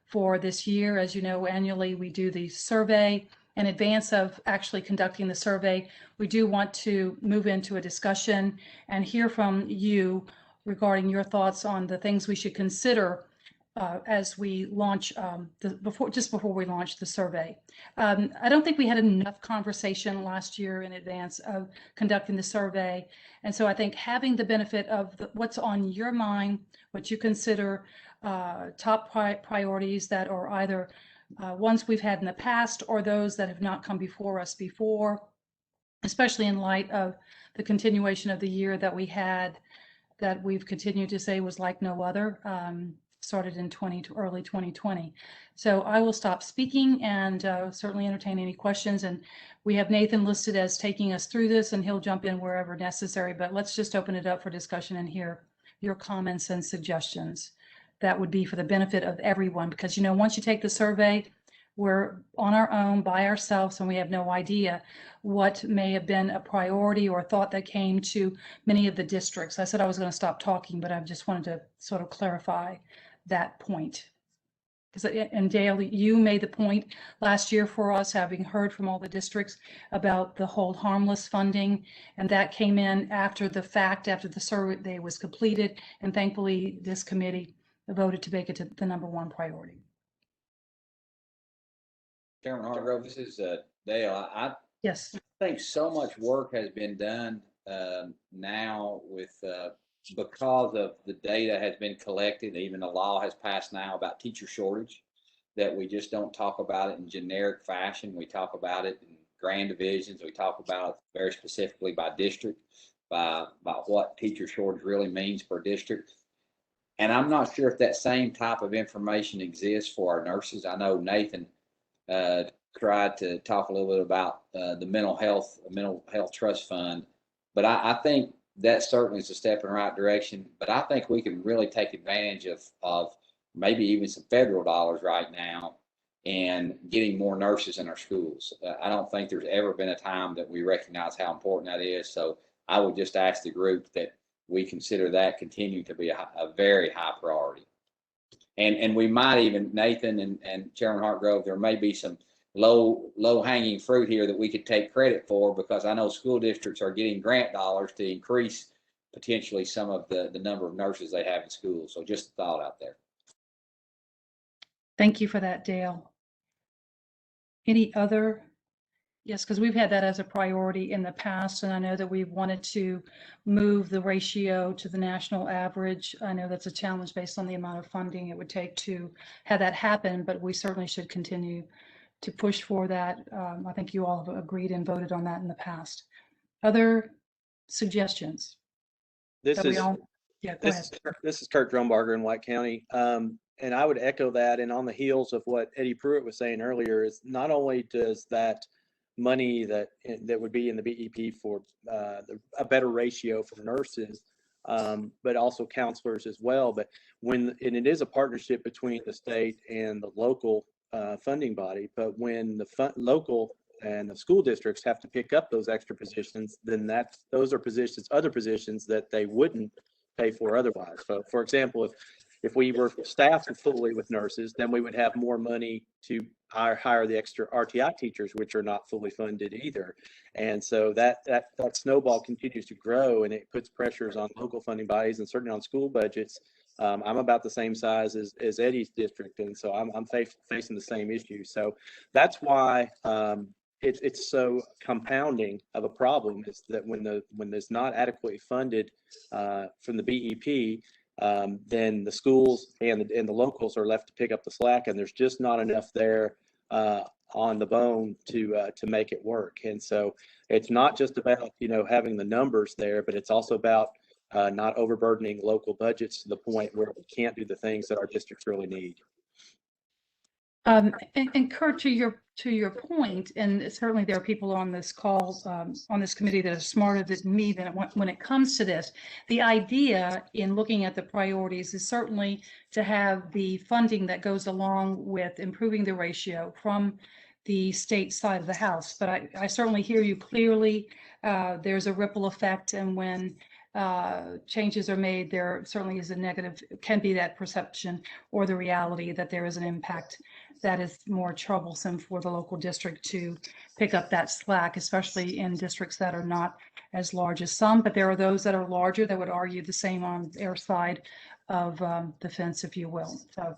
for this year. As you know, annually we do the survey. In advance of actually conducting the survey, we do want to move into a discussion and hear from you regarding your thoughts on the things we should consider as we launch before we launch the survey. I don't think we had enough conversation last year in advance of conducting the survey. And so I think having the benefit of what's on your mind, what you consider top priorities that are either ones we've had in the past or those that have not come before us before, especially in light of the continuation of the year that we had, that we've continued to say was like no other, started in early 2020. So I will stop speaking and certainly entertain any questions. And we have Nathan listed as taking us through this, and he'll jump in wherever necessary. But let's just open it up for discussion and hear your comments and suggestions. That would be for the benefit of everyone, because, you know, once you take the survey, we're on our own by ourselves and we have no idea what may have been a priority or thought that came to many of the districts. I said I was going to stop talking, but I just wanted to sort of clarify that point. And Dale, you made the point last year for us, having heard from all the districts about the hold harmless funding, and that came in after the fact, after the survey was completed, and thankfully this committee voted to make it to the #1 priority. Chairman Hargrove, this is Dale. I Yes. think so much work has been done now with because of the data has been collected, even a law has passed now about teacher shortage, that we just don't talk about it in generic fashion. We talk about it in grand divisions. We talk about it very specifically by district, by what teacher shortage really means per district. And I'm not sure if that same type of information exists for our nurses. I know Nathan tried to talk a little bit about the mental health trust fund, but I think that certainly is a step in the right direction. But I think we can really take advantage of maybe even some federal dollars right now and getting more nurses in our schools. I don't think there's ever been a time that we recognize how important that is. So I would just ask the group that we consider that continue to be a very high priority. And we might even, Nathan and Chairman Hartgrove, there may be some low hanging fruit here that we could take credit for, because I know school districts are getting grant dollars to increase potentially some of the number of nurses they have in schools. So just a thought out there. Thank you for that, Dale. Any other? Yes, because we've had that as a priority in the past, and I know that we've wanted to move the ratio to the national average. I know that's a challenge based on the amount of funding it would take to have that happen, but we certainly should continue to push for that. I think you all have agreed and voted on that in the past. Other suggestions? This That we is all- Yeah, go ahead. this is Kurt Drumbarger in White County. And I would echo that. And on the heels of what Eddie Pruitt was saying earlier, is not only does that money that would be in the BEP for a better ratio for nurses, but also counselors as well. But and it is a partnership between the state and the local funding body. But when the local and the school districts have to pick up those extra positions, then those are other positions that they wouldn't pay for otherwise. So, for example, if we were staffed fully with nurses, then we would have more money to hire the extra RTI teachers, which are not fully funded either. And so that snowball continues to grow, and it puts pressures on local funding bodies and certainly on school budgets. I'm about the same size as Eddie's district, and so I'm facing the same issue. So that's why it's so compounding of a problem, is that when there's not adequately funded from the BEP, then the schools and the locals are left to pick up the slack, and there's just not enough there on the bone to make it work. And so it's not just about having the numbers there, but it's also about not overburdening local budgets to the point where we can't do the things that our districts really need. And Kurt, to your point, and certainly there are people on this call, on this committee that are smarter than me when it comes to this. The idea in looking at the priorities is certainly to have the funding that goes along with improving the ratio from the state side of the house. But I certainly hear you clearly. There's a ripple effect, and when changes are made, there certainly is a negative, can be that perception or the reality that there is an impact that is more troublesome for the local district to pick up that slack, especially in districts that are not as large as some. But there are those that are larger that would argue the same on their side of the fence, if you will. So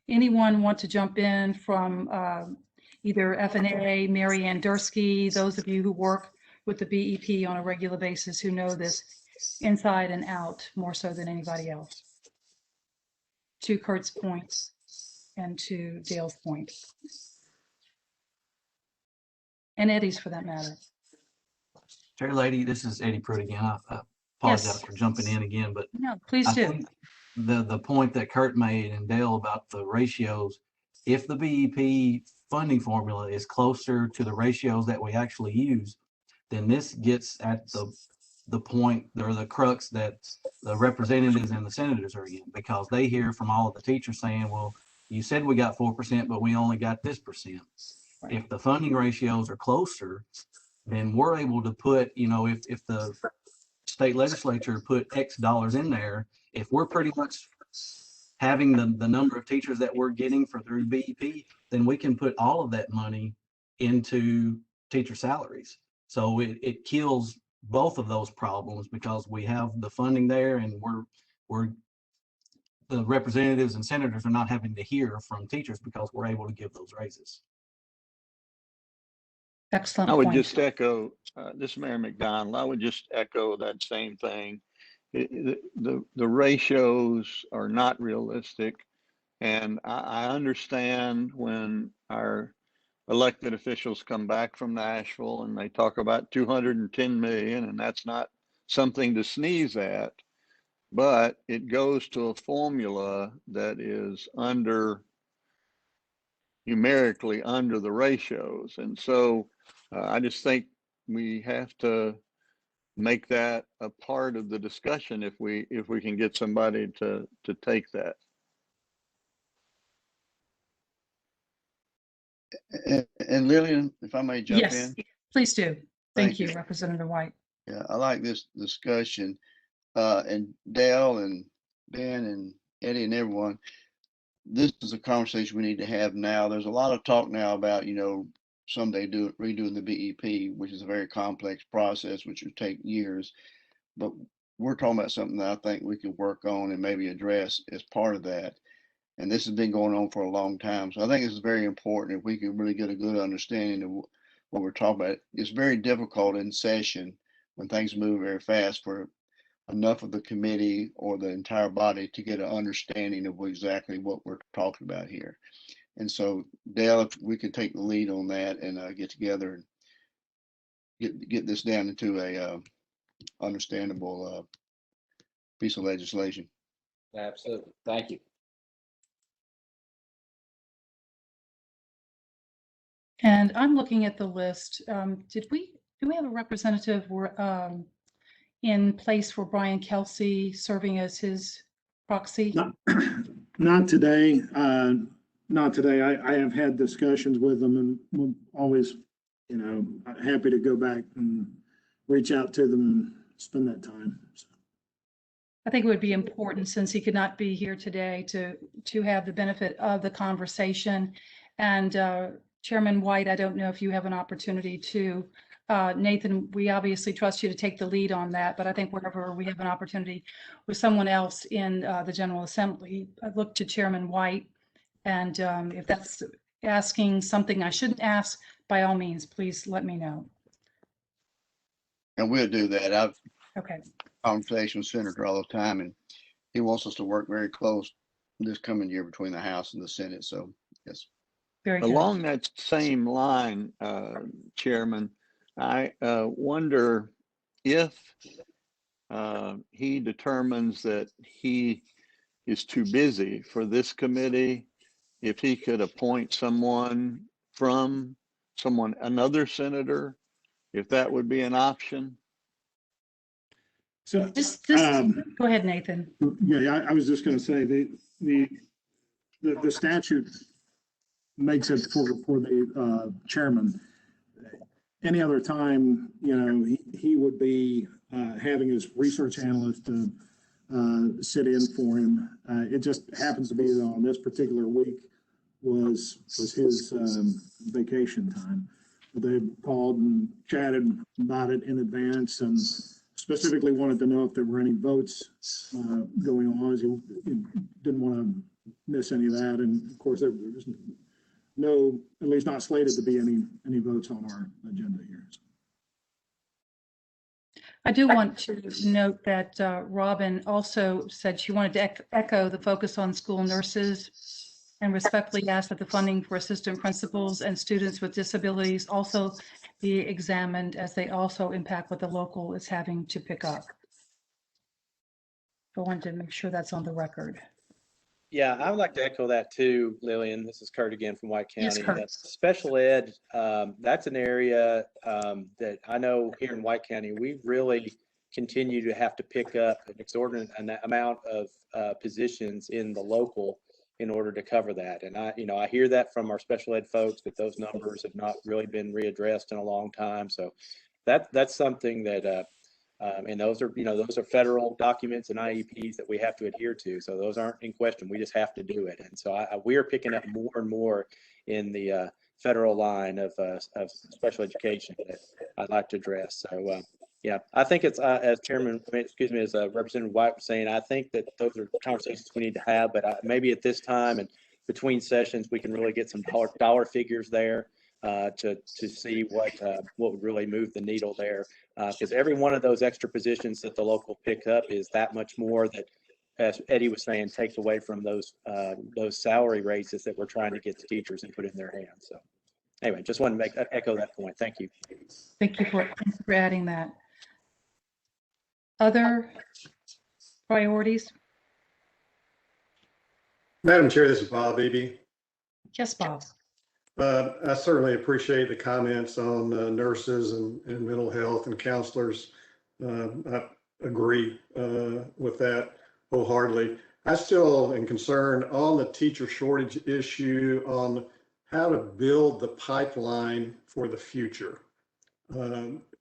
anyone want to jump in from either FNA, Mary Ann Dursky, those of you who work with the BEP on a regular basis who know this inside and out more so than anybody else? To Kurt's point and to Dale's point, and Eddie's for that matter. Chair Lady, this is Eddie Pruitt again. I apologize Yes. for jumping in again, but No, please I do. think the point that Kurt made and Dale about the ratios, if the BEP funding formula is closer to the ratios that we actually use, then this gets at the point or the crux that the representatives and the senators are in, because they hear from all of the teachers saying, well, you said we got 4%, but we only got this percent. Right. If the funding ratios are closer, then we're able to put, if the state legislature put X dollars in there, if we're pretty much having the number of teachers that we're getting through BEP, then we can put all of that money into teacher salaries. So it kills both of those problems, because we have the funding there, and we're the representatives and senators are not having to hear from teachers because we're able to give those raises. Excellent I would point. just echo, this is Mayor McDonald, I would just echo that same thing. The ratios are not realistic. And I understand when our elected officials come back from Nashville and they talk about 210 million, and that's not something to sneeze at, but it goes to a formula that is numerically under the ratios. And so I just think we have to make that a part of the discussion if we can get somebody to take that. And Lillian, if I may jump Yes, in. please do. Thank you, you, Representative White. Yeah, I like this discussion. And Dale and Ben and Eddie and everyone, this is a conversation we need to have now. There's a lot of talk now about, someday redoing the BEP, which is a very complex process, which would take years. But we're talking about something that I think we could work on and maybe address as part of that. And this has been going on for a long time. So I think it's very important if we can really get a good understanding of what we're talking about. It's very difficult in session when things move very fast for enough of the committee or the entire body to get an understanding of exactly what we're talking about here. And so, Dale, if we could take the lead on that and get together and get this down into a understandable piece of legislation. Absolutely. Thank you. And I'm looking at the list. Do we have a representative in place for Brian Kelsey serving as his proxy? Not today. Not today. I have had discussions with them, and we're always, happy to go back and reach out to them and spend that time. So. I think it would be important, since he could not be here today, to have the benefit of the conversation. And Chairman White, I don't know if you have an opportunity to, Nathan, we obviously trust you to take the lead on that, but I think wherever we have an opportunity with someone else in the General Assembly, I look to Chairman White. And if that's asking something I shouldn't ask, by all means, please let me know. And we'll do that. I've Okay. conversation with Senator all the time, and he wants us to work very close this coming year between the House and the Senate. So, yes. Very good. Along that same line, Chairman, I wonder if he determines that he is too busy for this committee, if he could appoint someone from another senator, if that would be an option. So go ahead, Nathan. Yeah, I was just going to say the statute makes it for the chairman. Any other time, he would be having his research analyst to sit in for him. It just happens to be that on this particular week was his vacation time. They called and chatted about it in advance and specifically wanted to know if there were any votes going on. He didn't want to miss any of that. And of course, there was no, at least not slated to be any votes on our agenda here. I do want to note that Robin also said she wanted to echo the focus on school nurses and respectfully ask that the funding for assistant principals and students with disabilities also be examined, as they also impact what the local is having to pick up. I wanted to make sure that's on the record. Yeah, I would like to echo that too, Lillian. This is Kurt again from White County. Yes, Kurt. Special ed, that's an area that I know here in White County, we really continue to have to pick up an exorbitant amount of positions in the local in order to cover that. And I hear that from our special ed folks, that those numbers have not really been readdressed in a long time. So that's something that and those are federal documents and IEPs that we have to adhere to. So those aren't in question. We just have to do it. And so we are picking up more and more in the federal line of special education that I'd like to address. So yeah, I think it's as Representative White was saying, I think that those are conversations we need to have, but maybe at this time and between sessions, we can really get some dollar figures there to see what would really move the needle there. Because every one of those extra positions that the local pick up is that much more that, as Eddie was saying, takes away from those salary raises that we're trying to get the teachers and put in their hands. So anyway, just wanted to echo that point. Thank you. Thank you for adding that. Other priorities? Madam Chair, this is Bob Eby. Yes, Bob. I certainly appreciate the comments on nurses and mental health and counselors. I agree with that wholeheartedly. I still am concerned on the teacher shortage issue on how to build the pipeline for the future.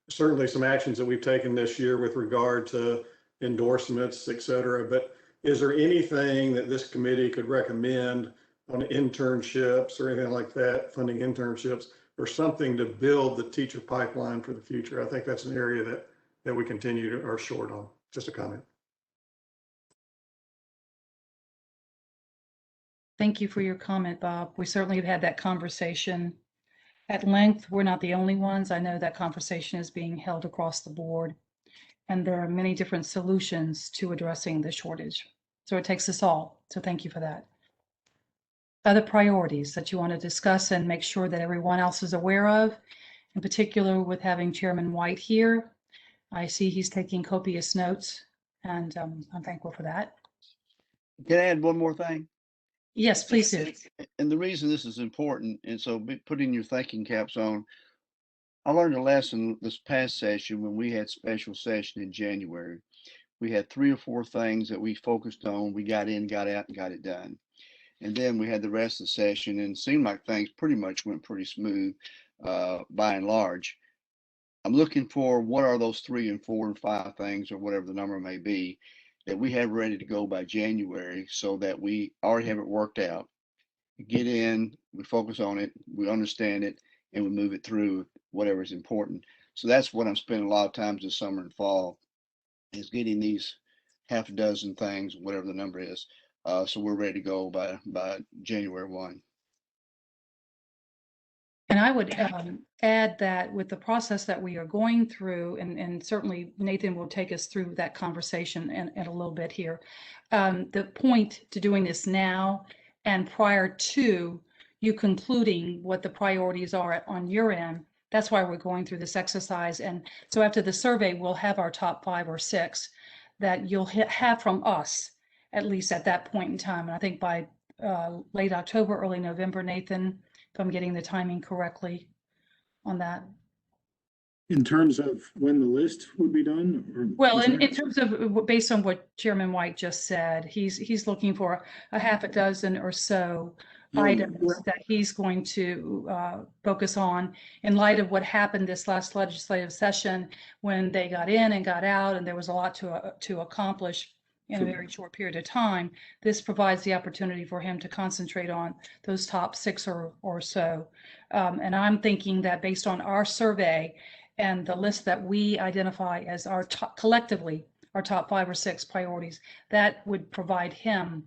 Certainly some actions that we've taken this year with regard to endorsements, et cetera, but is there anything that this committee could recommend on internships or anything like that, funding internships or something to build the teacher pipeline for the future? I think that's an area that we continue to are short on. Just a comment. Thank you for your comment, Bob. We certainly have had that conversation at length. We're not the only ones. I know that conversation is being held across the board, and there are many different solutions to addressing the shortage. So it takes us all. So thank you for that. Other priorities that you want to discuss and make sure that everyone else is aware of, in particular with having Chairman White here. I see he's taking copious notes, and I'm thankful for that. Can I add one more thing? Yes, please do. And the reason this is important, and so putting your thinking caps on, I learned a lesson this past session when we had special session in January. We had 3 or 4 things that we focused on. We got in, got out, and got it done. And then we had the rest of the session, and it seemed like things pretty much went pretty smooth by and large. I'm looking for what are those 3 and 4 and 5 things, or whatever the number may be, that we have ready to go by January so that we already have it worked out. We get in, we focus on it, we understand it, and we move it through whatever is important. So that's what I'm spending a lot of times this summer and fall is getting these half a dozen things, whatever the number is. So we're ready to go by January 1. And I would add that with the process that we are going through, and certainly Nathan will take us through that conversation in a little bit here. The point to doing this now and prior to you concluding what the priorities are on your end, that's why we're going through this exercise. And so after the survey, we'll have our top 5 or 6 that you'll have from us, at least at that point in time. And I think by late October, early November, Nathan, if I'm getting the timing correctly on that. In terms of when the list would be done? Or, well, in terms of, based on what Chairman White just said, he's looking for a half a dozen or so items that he's going to focus on in light of what happened this last legislative session when they got in and got out, and there was a lot to accomplish in a very short period of time. This provides the opportunity for him to concentrate on those top 6 or so. And I'm thinking that based on our survey and the list that we identify as our top, collectively, our top 5 or 6 priorities, that would provide him,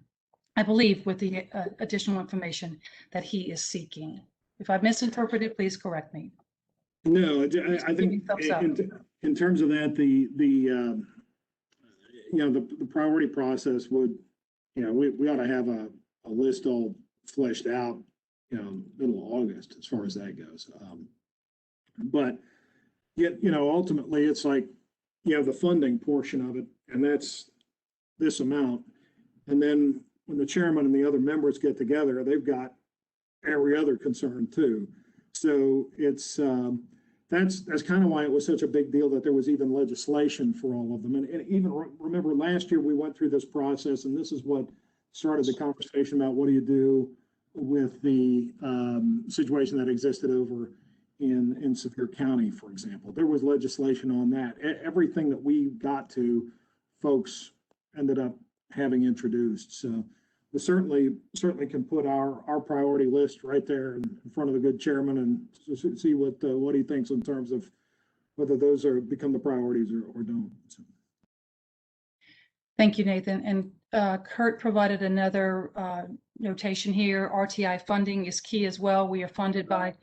I believe, with the additional information that he is seeking. If I've misinterpreted, please correct me. No, I think in terms of that, the priority process would, we ought to have a list all fleshed out, middle of August as far as that goes. But yet, ultimately it's like, the funding portion of it, and that's this amount. And then when the chairman and the other members get together, they've got every other concern too. So it's, that's kind of why it was such a big deal that there was even legislation for all of them. And even remember last year we went through this process, and this is what started the conversation about what do you do with the situation that existed over in Sevier County, for example. There was legislation on that. Everything that we got to, folks ended up having introduced. So we certainly can put our priority list right there in front of the good chairman and see what he thinks in terms of whether those become the priorities or don't. So. Thank you, Nathan. And Kurt provided another notation here. RTI funding is key as well. We are funded by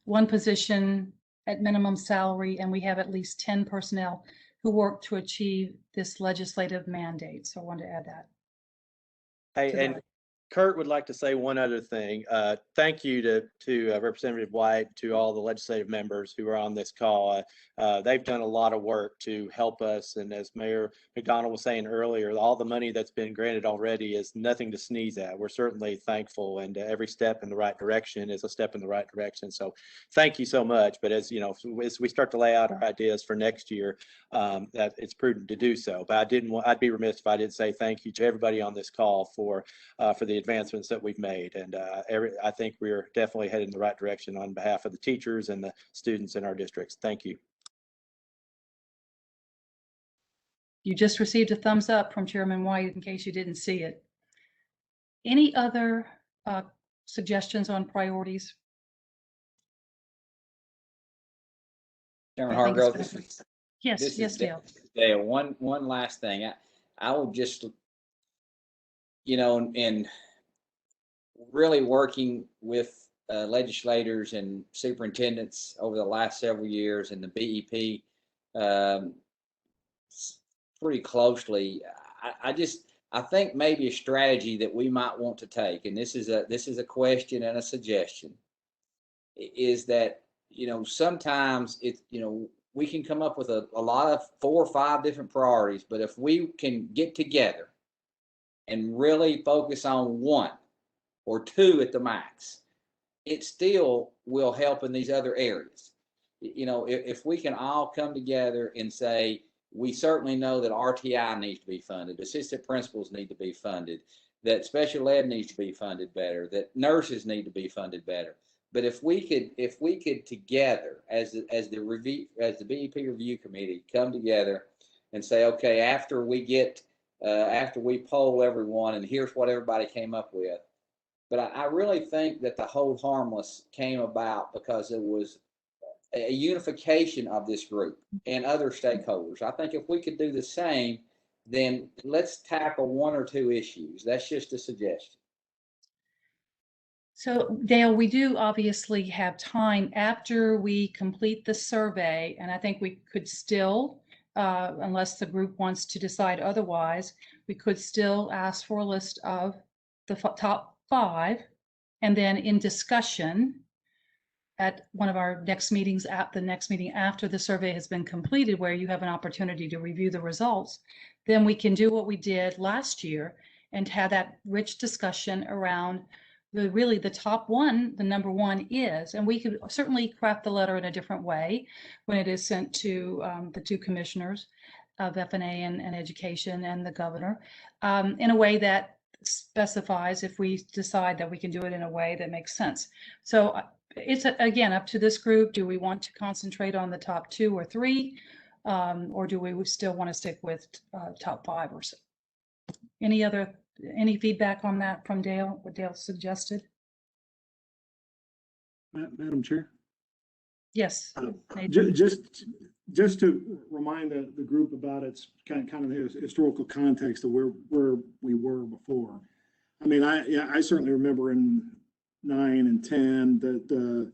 1 position at minimum salary, and we have at least 10 personnel who work to achieve this legislative mandate. So I wanted to add that. Hey, and Kurt would like to say one other thing. Thank you to Representative White, to all the legislative members who are on this call. They've done a lot of work to help us. And as Mayor McDonald was saying earlier, all the money that's been granted already is nothing to sneeze at. We're certainly thankful, and every step in the right direction is a step in the right direction. So thank you so much. But as as we start to lay out our ideas for next year, that it's prudent to do so. But I'd be remiss if I didn't say thank you to everybody on this call for the advancements that we've made. And I think we're definitely headed in the right direction on behalf of the teachers and the students in our districts. Thank you. You just received a thumbs up from Chairman White in case you didn't see it. Any other suggestions on priorities? Chairman Hargrove, yes, Dale. Dale, one last thing. I would just, in really working with legislators and superintendents over the last several years and the BEP pretty closely, I think maybe a strategy that we might want to take, and this is a question and a suggestion, is that sometimes we can come up with a lot of 4 or 5 different priorities, but if we can get together and really focus on 1 or 2 at the max, it still will help in these other areas. If we can all come together and say, we certainly know that RTI needs to be funded, assistant principals need to be funded, that special ed needs to be funded better, that nurses need to be funded better. But if we could together as the BEP review committee come together and say, okay, after we get after we poll everyone, and here's what everybody came up with. But I really think that the hold harmless came about because it was a unification of this group and other stakeholders. I think if we could do the same, then let's tackle one or two issues. That's just a suggestion. So Dale, we do obviously have time after we complete the survey, and I think we could still, unless the group wants to decide otherwise, we could still ask for a list of the top 5, and then in discussion at one of our next meetings, at the next meeting after the survey has been completed, where you have an opportunity to review the results, then we can do what we did last year and have that rich discussion around really the top one, the number one is, and we could certainly craft the letter in a different way when it is sent to the 2 commissioners of FNA and education and the governor, in a way that specifies, if we decide that we can do it in a way that makes sense. So it's again up to this group. Do we want to concentrate on the top 2 or 3, or do we still want to stick with top 5 or so? Any feedback on that from Dale, what Dale suggested? Madam Chair? Yes. Just to remind the group about its kind of the historical context of where we were before. I mean, I certainly remember in 9 and 10 that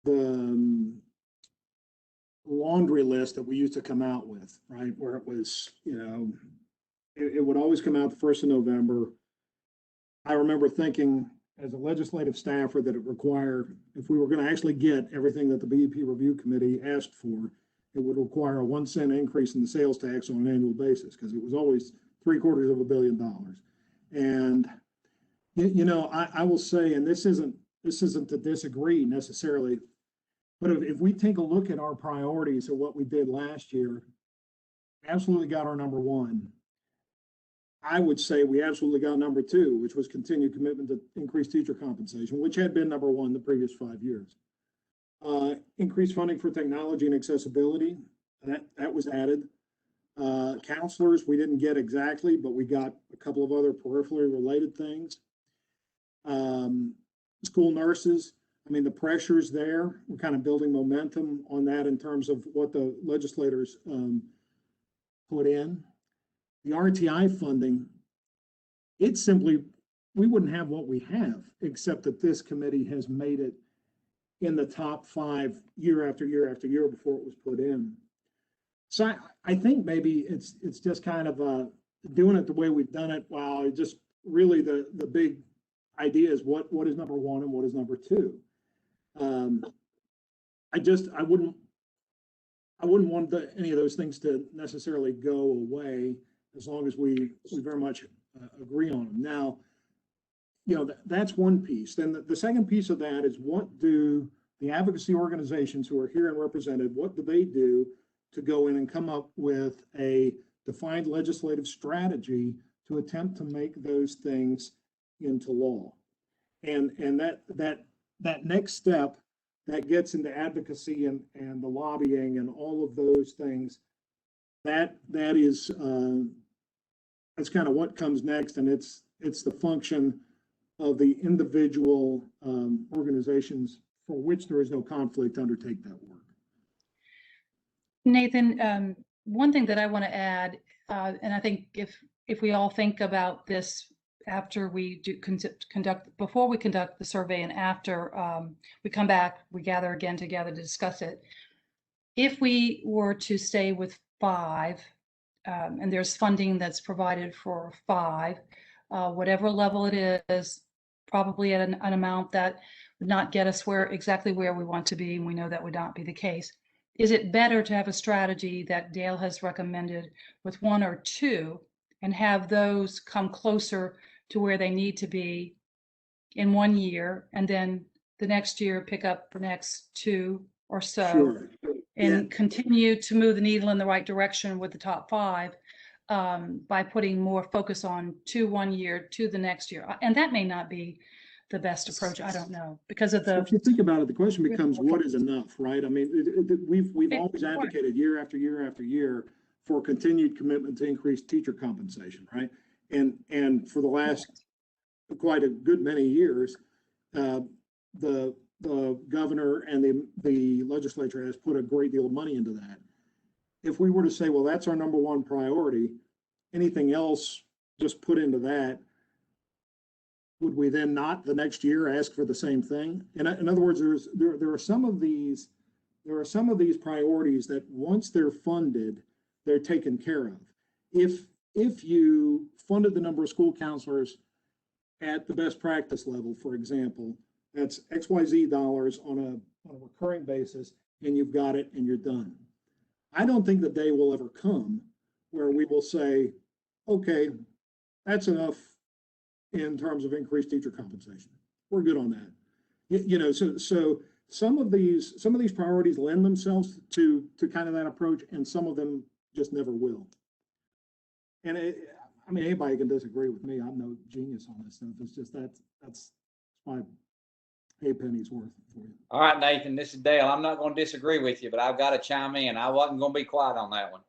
the laundry list that we used to come out with, right, where it was, it would always come out the 1st of November. I remember thinking as a legislative staffer that it required, if we were going to actually get everything that the BEP Review Committee asked for, it would require a 1 cent increase in the sales tax on an annual basis, because it was always $750 million. And, I will say, and this isn't to disagree necessarily, but if we take a look at our priorities of what we did last year, we absolutely got our number 1. I would say we absolutely got number 2, which was continued commitment to increase teacher compensation, which had been number 1 the previous 5 years. Increased funding for technology and accessibility, that was added. Counselors, we didn't get exactly, but we got a couple of other peripherally related things. School nurses, I mean, the pressures there, we're kind of building momentum on that in terms of what the legislators put in. The RTI funding, it's simply, we wouldn't have what we have, except that this committee has made it in the top 5 year after year after year before it was put in. So I think maybe it's just kind of doing it the way we've done it. Wow, it just really the big idea is what is number 1 and what is number 2. I wouldn't want any of those things to necessarily go away, as long as we very much agree on them. Now, that's one piece. Then the second piece of that is, what do the advocacy organizations who are here and represented, what do they do to go in and come up with a defined legislative strategy to attempt to make those things into law? And that next step that gets into advocacy and the lobbying and all of those things, that is that's kind of what comes next, and it's the function of the individual organizations for which there is no conflict to undertake that work. Nathan, one thing that I want to add, and I think if we all think about this after we before we conduct the survey and after we come back, we gather again together to discuss it. If we were to stay with 5, and there's funding that's provided for 5, whatever level it is, probably at an amount that would not get us exactly where we want to be, and we know that would not be the case. Is it better to have a strategy that Dale has recommended with 1 or 2 and have those come closer to where they need to be in 1 year, and then the next year pick up the next 2 or so? Sure. And continue to move the needle in the right direction with the top 5 by putting more focus on 2 1 year to the next year? And that may not be the best approach. I don't know, because of So if you think about it, the question becomes, what is enough, right? I mean, we've always advocated year after year after year for continued commitment to increase teacher compensation, right? And for the last quite a good many years, the governor and the legislature has put a great deal of money into that. If we were to say, well, that's our number one priority, anything else just put into that, would we then not the next year ask for the same thing? In other words, there are some of these priorities that once they're funded, they're taken care of. If you funded the number of school counselors at the best practice level, for example, that's XYZ dollars on a recurring basis, and you've got it and you're done. I don't think the day will ever come where we will say, okay, that's enough in terms of increased teacher compensation. We're good on that. So some of these priorities lend themselves to kind of that approach, and some of them just never will. And I mean, anybody can disagree with me. I'm no genius on this stuff. It's just that's my penny's worth for you. All right, Nathan, this is Dale. I'm not going to disagree with you, but I've got to chime in. I wasn't going to be quiet on that one.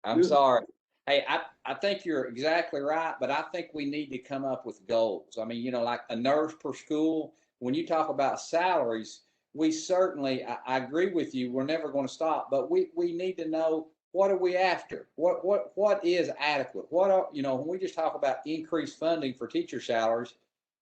I'm sorry. Hey, I think you're exactly right, but I think we need to come up with goals. I mean, like a nurse per school, when you talk about salaries, we certainly, I agree with you, we're never going to stop, but we need to know, what are we after? What is adequate? When we just talk about increased funding for teacher salaries,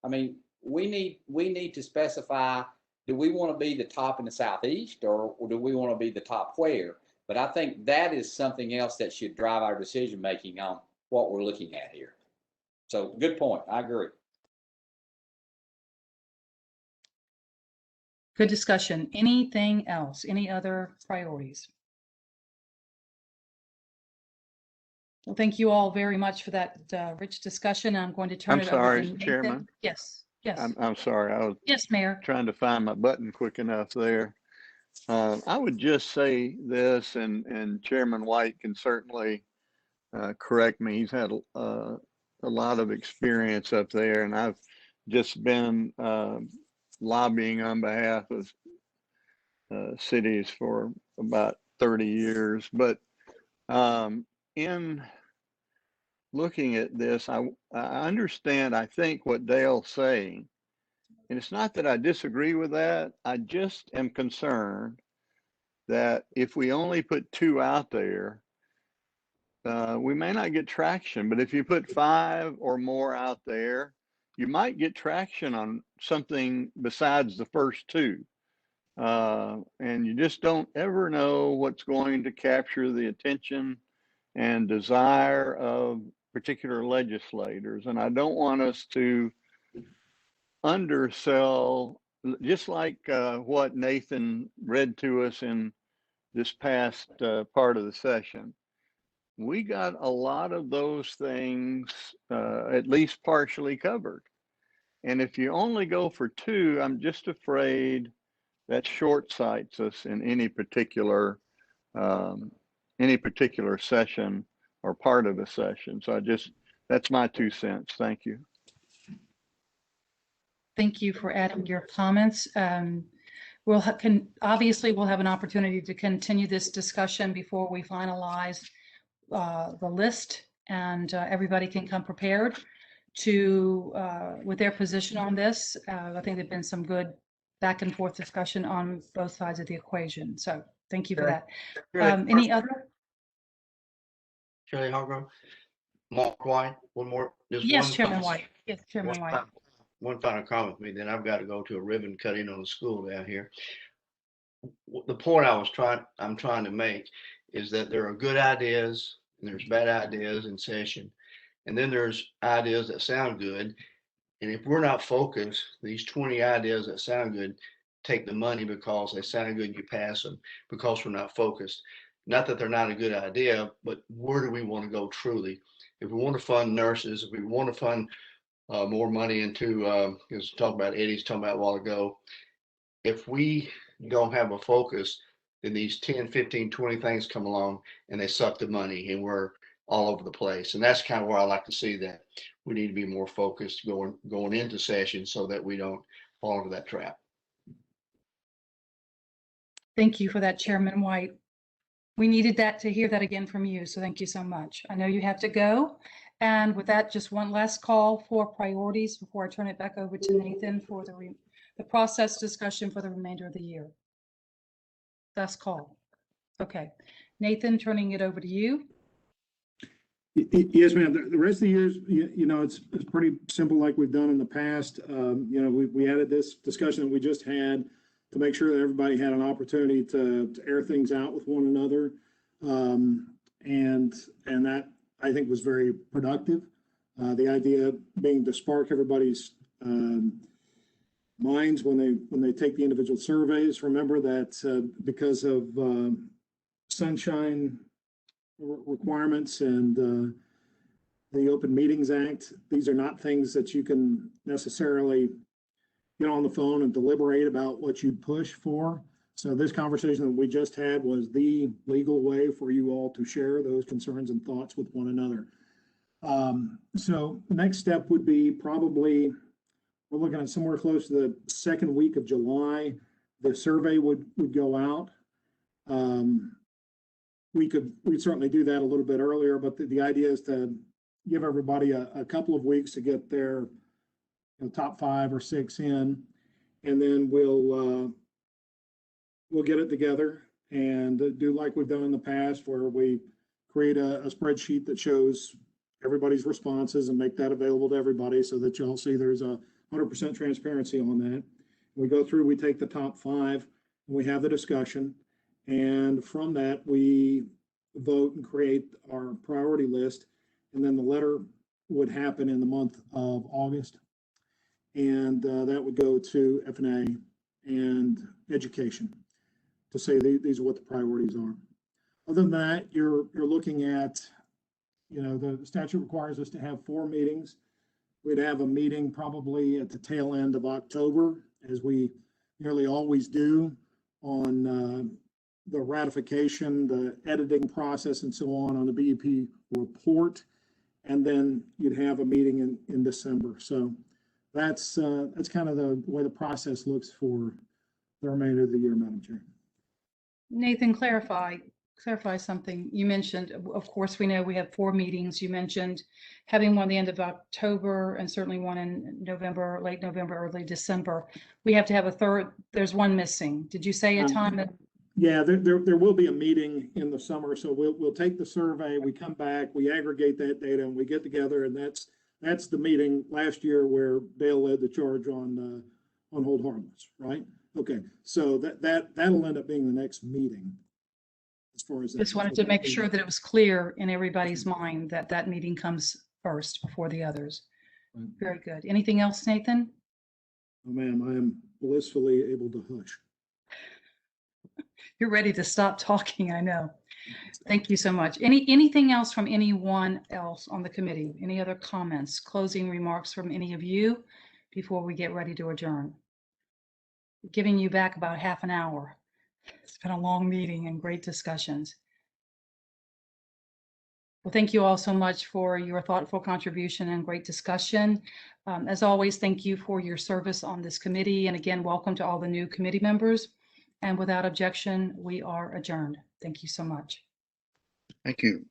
I mean, we need to specify, do we want to be the top in the Southeast, or do we want to be the top where? But I think that is something else that should drive our decision making on what we're looking at here. So good point. I agree. Good discussion. Anything else? Any other priorities? Well, thank you all very much for that rich discussion. I'm going to turn it over to Nathan. Chairman. Yes. I'm sorry. I was Mayor. trying to find my button quick enough there. I would just say this, and Chairman White can certainly correct me. He's had a lot of experience up there, and I've just been lobbying on behalf of cities for about 30 years. But in looking at this, I understand, I think, what Dale's saying. And it's not that I disagree with that. I just am concerned that if we only put 2 out there, we may not get traction. But if you put 5 or more out there, you might get traction on something besides the first 2. And you just don't ever know what's going to capture the attention and desire of particular legislators. And I don't want us to undersell, just like what Nathan read to us in this past part of the session. We got a lot of those things at least partially covered. And if you only go for 2, I'm just afraid that short sights us in any particular session or part of a session. So that's my 2 cents. Thank you. Thank you for adding your comments. Obviously we'll have an opportunity to continue this discussion before we finalize the list, and everybody can come prepared with their position on this. I think there've been some good back and forth discussion on both sides of the equation. So thank you for that. Any other? Shirley Hargrove, Mark White, one more. Yes, Chairman White. Yes, Chairman White. One final comment with me, then I've got to go to a ribbon cutting on the school down here. The point I'm trying to make is that there are good ideas and there's bad ideas in session. And then there's ideas that sound good. And if we're not focused, these 20 ideas that sound good take the money because they sound good, you pass them because we're not focused. Not that they're not a good idea, but where do we want to go truly? If we want to fund nurses, if we want to fund more money into, Eddie's talking about a while ago, if we don't have a focus, then these 10, 15, 20 things come along and they suck the money and we're all over the place. And that's kind of where I like to see that. We need to be more focused going into session so that we don't fall into that trap. Thank you for that, Chairman White. We needed that to hear that again from you, so thank you so much. I know you have to go. And with that, just one last call for priorities before I turn it back over to Nathan for the process discussion for the remainder of the year. Last call. Okay. Nathan, turning it over to you. Yes, ma'am. The rest of the years, you know, it's pretty simple like we've done in the past. You know, we added this discussion that we just had to make sure that everybody had an opportunity to air things out with one another. And that I think was very productive. The idea being to spark everybody's minds when they take the individual surveys. Remember that because of sunshine requirements and the Open Meetings Act, these are not things that you can necessarily get on the phone and deliberate about what you push for. So this conversation that we just had was the legal way for you all to share those concerns and thoughts with one another. So the next step would be probably, we're looking at somewhere close to the second week of July. The survey would go out. We'd certainly do that a little bit earlier, but the idea is to give everybody a couple of weeks to get their top 5 or 6 in, and then we'll get it together and do like we've done in the past, where we create a spreadsheet that shows everybody's responses and make that available to everybody so that y'all see there's 100% transparency on that. We go through, we take the top 5, and we have the discussion. And from that, we vote and create our priority list. And then the letter would happen in the month of August. And that would go to F&A and education to say these are what the priorities are. Other than that, you're looking at, you know, the statute requires us to have 4 meetings. We'd have a meeting probably at the tail end of October, as we nearly always do, on the ratification, the editing process, and so on the BEP report. And then you'd have a meeting in December. So that's kind of the way the process looks for the remainder of the year, Madam Chair. Nathan, clarify something. You mentioned, of course, we know we have 4 meetings. You mentioned having one at the end of October and certainly one in November, late November, early December. We have to have a third. There's one missing. Did you say a time that? Yeah, there will be a meeting in the summer. So we'll take the survey, we come back, we aggregate that data, and we get together, and that's the meeting last year where Dale led the charge on hold harmless, right? Okay, so that'll end up being the next meeting. As far as Just wanted to make sure that it was clear in everybody's mind that that meeting comes first before the others. Very good. Anything else, Nathan? Oh, ma'am, I am blissfully able to hush. You're ready to stop talking, I know. Thank you so much. Anything else from anyone else on the committee? Any other comments, closing remarks from any of you before we get ready to adjourn? Giving you back about half an hour. It's been a long meeting and great discussions. Well, thank you all so much for your thoughtful contribution and great discussion. As always, thank you for your service on this committee. And again, welcome to all the new committee members. And without objection, we are adjourned. Thank you so much. Thank you.